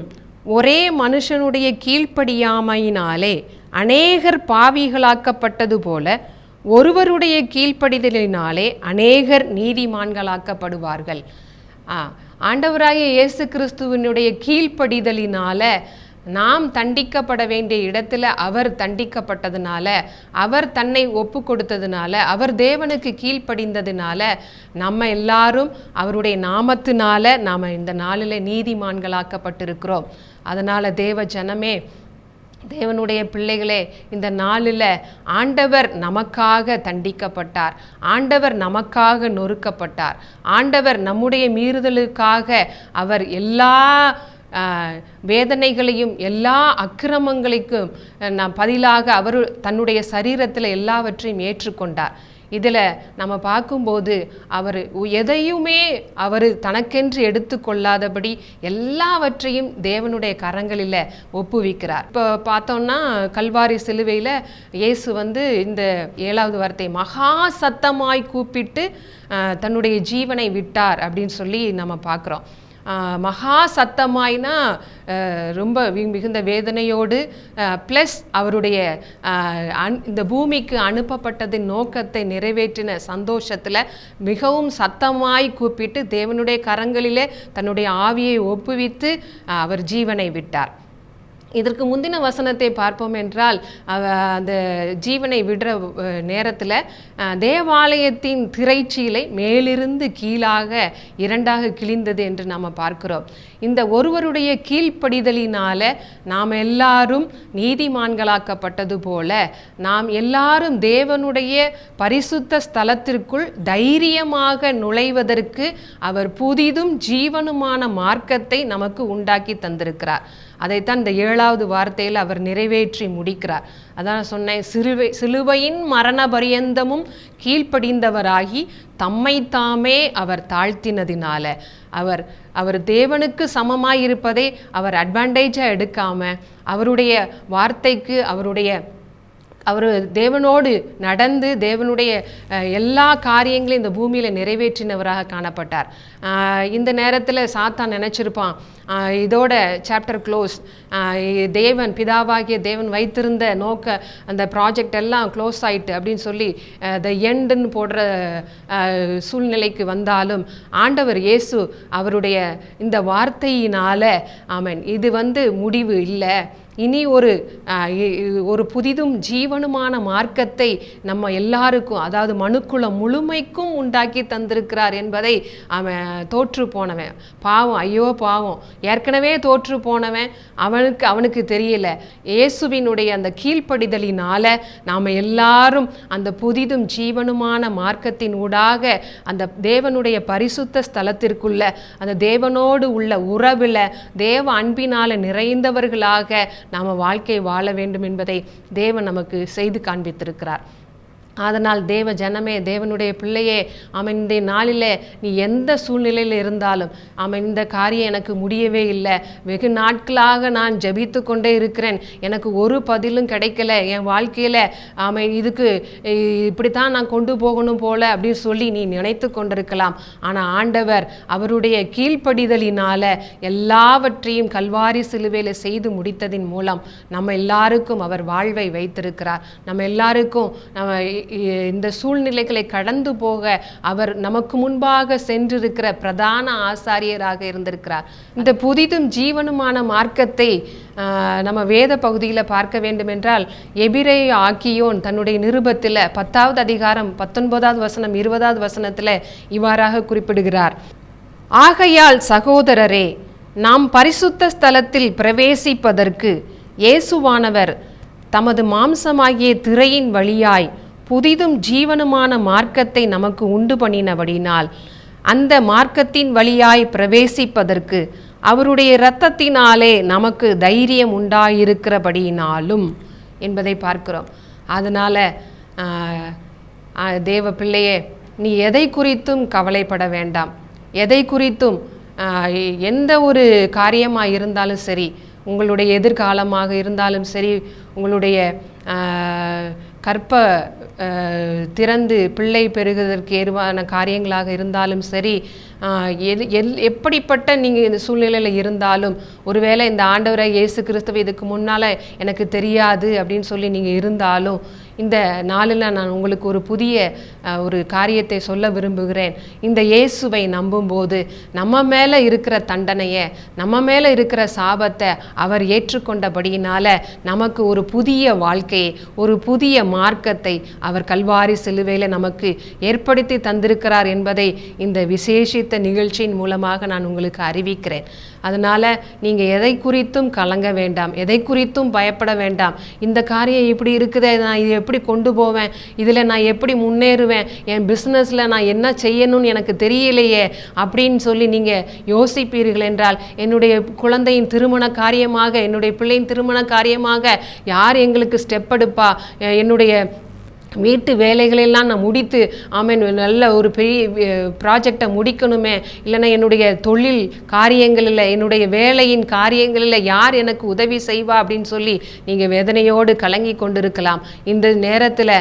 ஒரே மனுஷனுடைய கீழ்ப்படியாமையினாலே அநேகர் பாவிகளாக்கப்பட்டது போல ஒருவருடைய கீழ்ப்படிதலினாலே அநேகர் நீதிமான்களாக்கப்படுவார்கள். ஆண்டவராகிய இயேசு கிறிஸ்துவினுடைய கீழ்ப்படிதலினால நாம் தண்டிக்கப்பட வேண்டிய இடத்துல அவர் தண்டிக்கப்பட்டதுனால, அவர் தன்னை ஒப்பு கொடுத்ததுனால, அவர் தேவனுக்கு கீழ்ப்படிந்ததுனால நம்ம எல்லாரும் அவருடைய நாமத்தினால நாம் இந்த நாளில் நீதிமான்களாக்கப்பட்டிருக்கிறோம். அதனால் தேவ ஜனமே, தேவனுடைய பிள்ளைகளே, இந்த நாளில் ஆண்டவர் நமக்காக தண்டிக்கப்பட்டார், ஆண்டவர் நமக்காக நொறுக்கப்பட்டார், ஆண்டவர் நம்முடைய மீறுதலுக்காக அவர் எல்லா வேதனைகளையும் எல்லா அக்கிரமங்களுக்கும் பதிலாக அவர் தன்னுடைய சரீரத்தில் எல்லாவற்றையும் ஏற்றுக்கொண்டார். இதில் நம்ம பார்க்கும்போது அவர் எதையுமே அவர் தனக்கென்று எடுத்துக்கொள்ளாதபடி எல்லாவற்றையும் தேவனுடைய கரங்களில் ஒப்புவிக்கிறார். இப்போ பார்த்தோம்னா கல்வாரி சிலுவையில் இயேசு இந்த 7வது வார்த்தை மகா சத்தமாய் கூப்பிட்டு தன்னுடைய ஜீவனை விட்டார் அப்படின்னு சொல்லி நம்ம பார்க்குறோம். மகா சத்தமாய்னா ரொம்ப மிகுந்த வேதனையோடு, ப்ளஸ் அவருடைய இந்த பூமிக்கு அனுப்பப்பட்டதின் நோக்கத்தை நிறைவேற்றின சந்தோஷத்தில் மிகவும் சத்தமாய் கூப்பிட்டு தேவனுடைய கரங்களிலே தன்னுடைய ஆவியை ஒப்புவித்து அவர் ஜீவனை விட்டார். இதற்கு முந்தின வசனத்தை பார்ப்போம் என்றால், அந்த ஜீவனை விடுற நேரத்தில் தேவாலயத்தின் திரைச்சீலை மேலிருந்து கீழாக 2ஆக கிழிந்தது என்று நாம் பார்க்கிறோம். இந்த ஒருவருடைய கீழ்ப்படிதலினால நாம் எல்லாரும் நீதிமான்களாக்கப்பட்டது போல நாம் எல்லாரும் தேவனுடைய பரிசுத்த ஸ்தலத்திற்குள் தைரியமாக நுழைவதற்கு அவர் புதிதும் ஜீவனுமான மார்க்கத்தை நமக்கு உண்டாக்கி தந்திருக்கிறார். அதைத்தான் இந்த 7வது வார்த்தையில் அவர் நிறைவேற்றி முடிக்கிறார். அதான் சொன்னேன், சிலுவையின் மரண பரியந்தமும் கீழ்ப்படிந்தவராகி தம்மை தாமே அவர் தாழ்த்தினதினால அவர் தேவனுக்கு சமமாயிருப்பதை அவர் அட்வான்டேஜாக எடுக்காம அவருடைய வார்த்தைக்கு அவர் தேவனோடு நடந்து தேவனுடைய எல்லா காரியங்களையும் இந்த பூமியில் நிறைவேற்றினவராக காணப்பட்டார். இந்த நேரத்தில் சாத்தான் நினச்சிருப்பான், இதோட சாப்டர் க்ளோஸ், தேவன் பிதாவாகிய தேவன் வைத்திருந்த அந்த ப்ராஜெக்ட் எல்லாம் க்ளோஸ் ஆயிட்டு அப்படின்னு சொல்லி த எண்டுன்னு போடுற சூழ்நிலைக்கு வந்தாலும் ஆண்டவர் இயேசு அவருடைய இந்த வார்த்தையினால ஆமென், இது முடிவு இல்லை, இனி ஒரு புதிதும் ஜீவனுமான மார்க்கத்தை நம்ம எல்லாருக்கும், அதாவது மனுக்குலம் முழுமைக்கும் உண்டாக்கி தந்திருக்கிறார் என்பதை அவன் தோற்று போனவன், பாவம், ஐயோ பாவம், ஏற்கனவே தோற்று போனவன் அவனுக்கு தெரியல. இயேசுவினுடைய அந்த கீழ்ப்படிதலினால நாம் எல்லாரும் அந்த புதிதும் ஜீவனுமான மார்க்கத்தின் ஊடாக அந்த தேவனுடைய பரிசுத்த ஸ்தலத்திற்குள்ள அந்த தேவனோடு உள்ள உறவில் தேவ அன்பினால நிறைந்தவர்களாக நாம் வாழ்க்கை வாழ வேண்டும் என்பதை தேவன் நமக்கு செய்து காண்பித்திருக்கிறார். அதனால் தேவ ஜனமே, தேவனுடைய பிள்ளையே, அவன் இந்த நாளில் நீ எந்த சூழ்நிலையில் இருந்தாலும் அவன் இந்த காரியம் எனக்கு முடியவே இல்லை, வெகு நாட்களாக நான் ஜபித்து கொண்டே இருக்கிறேன், எனக்கு ஒரு பதிலும் கிடைக்கல, என் வாழ்க்கையில் அவன் இதுக்கு இப்படித்தான் நான் கொண்டு போகணும் போல அப்படின்னு சொல்லி நீ நினைத்து கொண்டிருக்கலாம். ஆனால் ஆண்டவர் அவருடைய கீழ்ப்படிதலினால எல்லாவற்றையும் கல்வாரி சிலுவையில் செய்து முடித்ததின் மூலம் நம்ம எல்லாருக்கும் அவர் வாழ்வை வைத்திருக்கிறார். நம்ம எல்லாருக்கும் இந்த சூழ்நிலைகளை கடந்து போக அவர் நமக்கு முன்பாக சென்றிருக்கிற பிரதான ஆசாரியராக இருந்திருக்கிறார். இந்த புதிதும் ஜீவனுமான மார்க்கத்தை நம்ம வேத பகுதியில் பார்க்க வேண்டும் என்றால், எபிரேய ஆக்கியோன் தன்னுடைய நிருபத்தில் 10வது அதிகாரம் 19வது வசனம் 20வது வசனத்தில் இவ்வாறாக குறிப்பிடுகிறார். ஆகையால் சகோதரரே, நாம் பரிசுத்த ஸ்தலத்தில் பிரவேசிப்பதற்கு இயேசுவானவர் தமது மாம்சமாகிய திரையின் வழியாய் புதிதும் ஜீவனுமான மார்க்கத்தை நமக்கு உண்டு பண்ணினபடினால் அந்த மார்க்கத்தின் வழியாய் பிரவேசிப்பதற்கு அவருடைய இரத்தத்தினாலே நமக்கு தைரியம் உண்டாயிருக்கிறபடியினாலும் என்பதை பார்க்கிறோம். அதனால் தேவ பிள்ளையே, நீ எதை குறித்தும் கவலைப்பட வேண்டாம். எதை குறித்தும் எந்த ஒரு காரியமாக இருந்தாலும் சரி, உங்களுடைய எதிர்காலமாக இருந்தாலும் சரி, உங்களுடைய கற்ப திறந்து பிள்ளை பெறுவதற்கு ஏதுவான காரியங்களாக இருந்தாலும் சரி, எப்படிப்பட்ட நீங்கள் இந்த சூழ்நிலையில் இருந்தாலும், ஒருவேளை இந்த ஆண்டவரை இயேசு கிறிஸ்துவை இதுக்கு முன்னால் எனக்கு தெரியாது அப்படின்னு சொல்லி நீங்கள் இருந்தாலும், இந்த நாளில் நான் உங்களுக்கு ஒரு புதிய ஒரு காரியத்தை சொல்ல விரும்புகிறேன். இந்த இயேசுவை நம்பும்போது நம்ம மேலே இருக்கிற தண்டனையை, நம்ம மேலே இருக்கிற சாபத்தை அவர் ஏற்றுக்கொண்டபடியினால நமக்கு ஒரு புதிய வாழ்க்கையை, ஒரு புதிய மார்க்கத்தை அவர் கல்வாரி சிலுவையில் நமக்கு ஏற்படுத்தி தந்திருக்கிறார் என்பதை இந்த விசேஷித்த நிகழ்ச்சியின் மூலமாக நான் உங்களுக்கு அறிவிக்கிறேன். அதனால் நீங்கள் எதை குறித்தும் கலங்க வேண்டாம், எதை குறித்தும் பயப்பட வேண்டாம். இந்த காரியம் இப்படி இருக்குதே, நான் இதை எப்படி கொண்டு போவேன், இதில் நான் எப்படி முன்னேறுவேன், என் பிஸ்னஸில் நான் என்ன செய்யணும்னு எனக்கு தெரியலையே அப்படின்னு சொல்லி நீங்கள் யோசிப்பீர்கள் என்றால், என்னுடைய குழந்தையின் திருமண காரியமாக, என்னுடைய பிள்ளையின் திருமண காரியமாக யார் எங்களுக்கு ஸ்டெப் எடுப்பா, என்னுடைய வீட்டு வேலைகளெல்லாம் நான் முடித்து நல்ல ஒரு பெரிய ப்ராஜெக்டை முடிக்கணுமே, இல்லைன்னா என்னுடைய தொழில் காரியங்களில், என்னுடைய வேலையின் காரியங்களில் யார் எனக்கு உதவி செய்வா அப்படின்னு சொல்லி நீங்கள் வேதனையோடு கலங்கி கொண்டிருக்கலாம். இந்த நேரத்தில்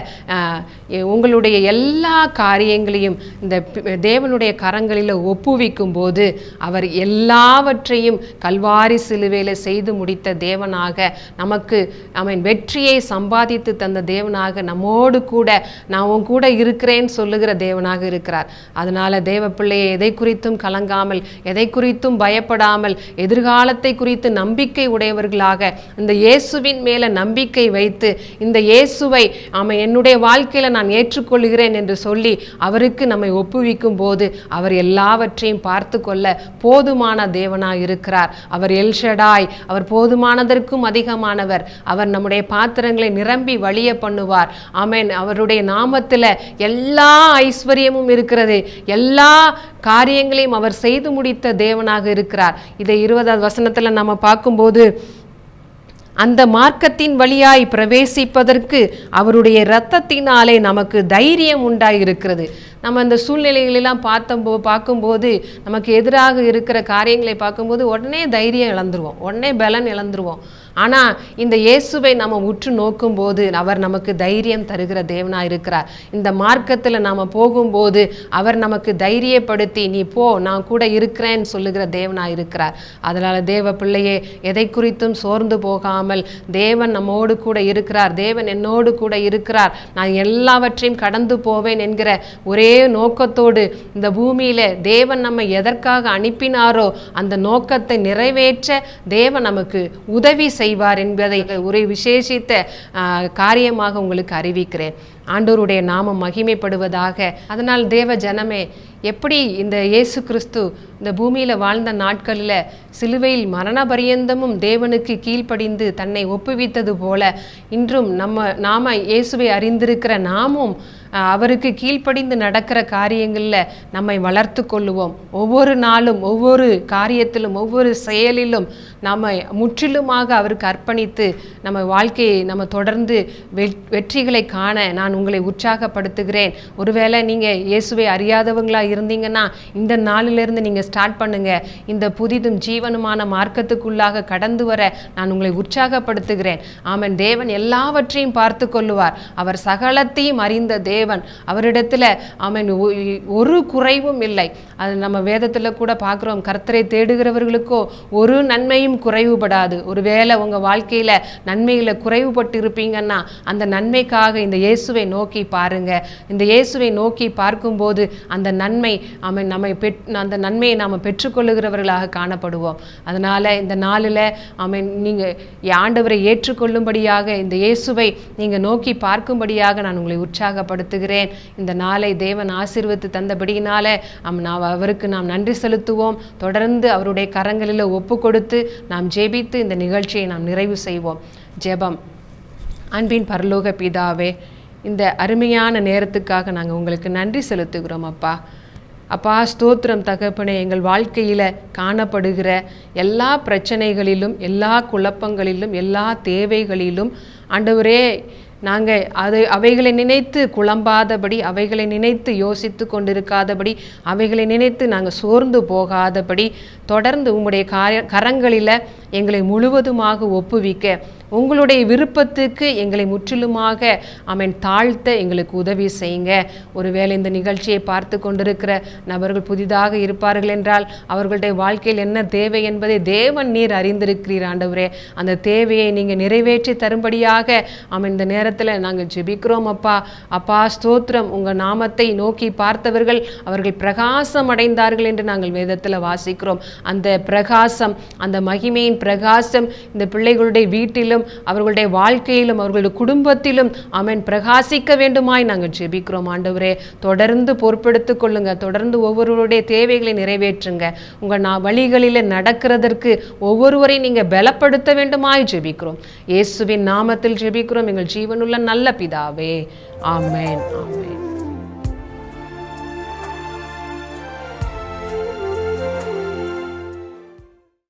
உங்களுடைய எல்லா காரியங்களையும் இந்த தேவனுடைய கரங்களில் ஒப்புவிக்கும் போது அவர் எல்லாவற்றையும் கல்வாரி சிலுவையில் செய்து முடித்த தேவனாக, நமக்கு வெற்றியை சம்பாதித்து தந்த தேவனாக, நம்மோடு கூட நான் உன் கூட இருக்கிறேன்னு சொல்லுகிற தேவனாக இருக்கிறார். அதனால தேவ பிள்ளையை எதை குறித்தும் கலங்காமல், எதை குறித்தும் பயப்படாமல், எதிர்காலத்தை குறித்து நம்பிக்கை உடையவர்களாக இந்த இயேசுவின் மேல நம்பிக்கை வைத்து, இந்த இயேசுவை என்னுடைய வாழ்க்கையில நான் ஏற்றுக்கொள்கிறேன் என்று சொல்லி அவருக்கு நம்மை ஒப்புவிக்கும் போது அவர் எல்லாவற்றையும் பார்த்து கொள்ள போதுமான தேவனாக இருக்கிறார். அவர் எல்ஷடாய், அவர் போதுமானதற்கும் அதிகமானவர். அவர் நம்முடைய பாத்திரங்களை நிரம்பி வழிய பண்ணுவார். ஆமென். அவருடைய நாமத்தில் எல்லா ஐஸ்வர்யமும் இருக்கிறது. எல்லா காரியங்களையும் அவர் செய்து முடித்த தேவனாக இருக்கிறார். இதை 20வது வசனத்தில் நம்ம பார்க்கும்போது, அந்த மார்க்கத்தின் வழியாய் பிரவேசிப்பதற்கு அவருடைய இரத்தத்தினாலே நமக்கு தைரியம் உண்டாயிருக்கிறது. நம்ம இந்த சூழ்நிலைகளெல்லாம் பார்க்கும்போது, நமக்கு எதிராக இருக்கிற காரியங்களை பார்க்கும்போது உடனே தைரியம் இழந்துருவோம், உடனே பலன் இழந்துருவோம். ஆனால் இந்த இயேசுவை நம்ம உற்று நோக்கும்போது அவர் நமக்கு தைரியம் தருகிற தேவனாக இருக்கிறார். இந்த மார்க்கத்தில் நாம் போகும்போது அவர் நமக்கு தைரியப்படுத்தி, நீ போ, நான் கூட இருக்கிறேன்னு சொல்லுகிற தேவனாக இருக்கிறார். அதனால் தேவ பிள்ளையே, எதை குறித்தும் சோர்ந்து போகாமல், தேவன் நம்மோடு கூட இருக்கிறார், தேவன் என்னோடு கூட இருக்கிறார், நான் எல்லாவற்றையும் கடந்து போவேன் என்கிற ஒரே நோக்கத்தோடு இந்த பூமியில் தேவன் நம்மை எதற்காக அனுப்பினாரோ அந்த நோக்கத்தை நிறைவேற்ற தேவன் நமக்கு உதவி செய்வார் என்பதை ஒரு விசேஷித்த காரியமாக உங்களுக்கு அறிவிக்கிறேன். ஆண்டவருடைய நாமம் மகிமைப்படுவதாக. அதனால் தேவ ஜனமே, எப்படி இந்த இயேசு கிறிஸ்து இந்த பூமியில் வாழ்ந்த நாட்களில் சிலுவையில் மரண பரியந்தமும் தேவனுக்கு கீழ்ப்படிந்து தன்னை ஒப்புவித்தது போல, இன்றும் நாம இயேசுவை அறிந்திருக்கிற நாமும் அவருக்கு கீழ்ப்படிந்து நடக்கிற காரியங்களில் நம்மை வளர்த்து கொள்ளுவோம். ஒவ்வொரு நாளும், ஒவ்வொரு காரியத்திலும், ஒவ்வொரு செயலிலும் நம்ம முற்றிலுமாக அவருக்கு அர்ப்பணித்து நம்ம வாழ்க்கையை நம்ம தொடர்ந்து வெற்றிகளை காண நான் உங்களை உற்சாகப்படுத்துகிறேன். ஒருவேளை நீங்கள் இயேசுவை அறியாதவங்களாக இருந்தீங்கன்னா இந்த நாளிலிருந்து நீங்கள் ஸ்டார்ட் பண்ணுங்கள். இந்த புதிதும் ஜீவனுமான மார்க்கத்துக்குள்ளாக கடந்து வர நான் உங்களை உற்சாகப்படுத்துகிறேன். ஆமென். தேவன் எல்லாவற்றையும் பார்த்து கொள்ளுவார். அவர் சகலத்தையும் அறிந்த தேவன். அவரிடத்துல ஆமென் ஒரு குறைவும் இல்லை. அது நம்ம வேதத்தில் கூட பார்க்குறோம். கர்த்தரை தேடுகிறவர்களுக்கோ ஒரு நன்மையும் குறைவுபடாது. ஒருவேளை உங்கள் வாழ்க்கையில் நன்மையில் குறைவுபட்டு இருப்பீங்கன்னா அந்த நன்மைக்காக இந்த இயேசுவை நோக்கி பாருங்க. இந்த இயேசுவை நோக்கி பார்க்கும்போது அந்த நன்மை அந்த நன்மையை நாம் பெற்றுக்கொள்ளுகிறவர்களாக காணப்படுவோம். அதனால் இந்த நாளில் நீங்கள் ஆண்டவரை ஏற்றுக்கொள்ளும்படியாக இந்த இயேசுவை நீங்கள் நோக்கி பார்க்கும்படியாக நான் உங்களை உற்சாகப்படுத்துகிறேன். இந்த நாளை தேவன் ஆசீர்வதித்து தந்தபடியினால அவருக்கு நாம் நன்றி செலுத்துவோம். தொடர்ந்து அவருடைய கரங்களில் ஒப்பு கொடுத்து நாம் ஜெபித்து இந்த நிகழ்ச்சியை நாம் நிறைவு செய்வோம். ஜெபம். அன்பின் பரலோக பிதாவே, இந்த அருமையான நேரத்துக்காக நாங்கள் உங்களுக்கு நன்றி செலுத்துகிறோம் அப்பா. அப்பா ஸ்தோத்திரம் தகப்பனே, எங்கள் வாழ்க்கையில் காணப்படுகிற எல்லா பிரச்சனைகளிலும், எல்லா குழப்பங்களிலும், எல்லா தேவைகளிலும் ஆண்டவரே நாங்கள் அவைகளை நினைத்து குழம்பாதபடி, அவைகளை நினைத்து யோசித்து கொண்டிருக்காதபடி, அவைகளை நினைத்து நாங்கள் சோர்ந்து போகாதபடி தொடர்ந்து உம்முடைய கரங்களில் எங்களை முழுவதுமாக ஒப்புவிக்க, உங்களுடைய விருப்பத்துக்கு எங்களை முற்றிலுமாக தாழ்த்த எங்களுக்கு உதவி செய்யுங்க. ஒருவேளை இந்த நிகழ்ச்சியை பார்த்து கொண்டிருக்கிற நபர்கள் புதிதாக இருப்பார்கள் என்றால் அவர்களுடைய வாழ்க்கையில் என்ன தேவை என்பதை தேவன் நீர் அறிந்திருக்கிறீர் ஆண்டவரே. அந்த தேவையை நீங்கள் நிறைவேற்றி தரும்படியாக இந்த நேரத்தில் நாங்கள் ஜெபிக்கிறோம் அப்பா. அப்பா ஸ்தோத்திரம். உங்கள் நாமத்தை நோக்கி பார்த்தவர்கள் அவர்கள் பிரகாசம் அடைந்தார்கள் என்று நாங்கள் வேதத்தில் வாசிக்கிறோம். அந்த பிரகாசம், அந்த மகிமையின் பிரகாசம் இந்த பிள்ளைகளுடைய வீட்டிலும், அவர்களுடைய வாழ்க்கையிலும், அவர்களுடைய குடும்பத்திலும் பிரகாசிக்க வேண்டுமாய் நாங்கள் ஜெபிக்கிறோம் ஆண்டவரே. தொடர்ந்து பொறுப்பெடுத்துக் கொள்ளுங்க. தொடர்ந்து ஒவ்வொருவருடைய தேவைகளை நிறைவேற்றுங்க. உங்கள் வழிகளில் நடக்கிறதற்கு ஒவ்வொருவரையும் நீங்கள் பலப்படுத்த வேண்டுமாய் ஜெபிக்கிறோம். இயேசுவின் நாமத்தில் ஜெபிக்கிறோம் எங்கள் ஜீவனுள்ள நல்ல பிதாவே. ஆமென், ஆமென்.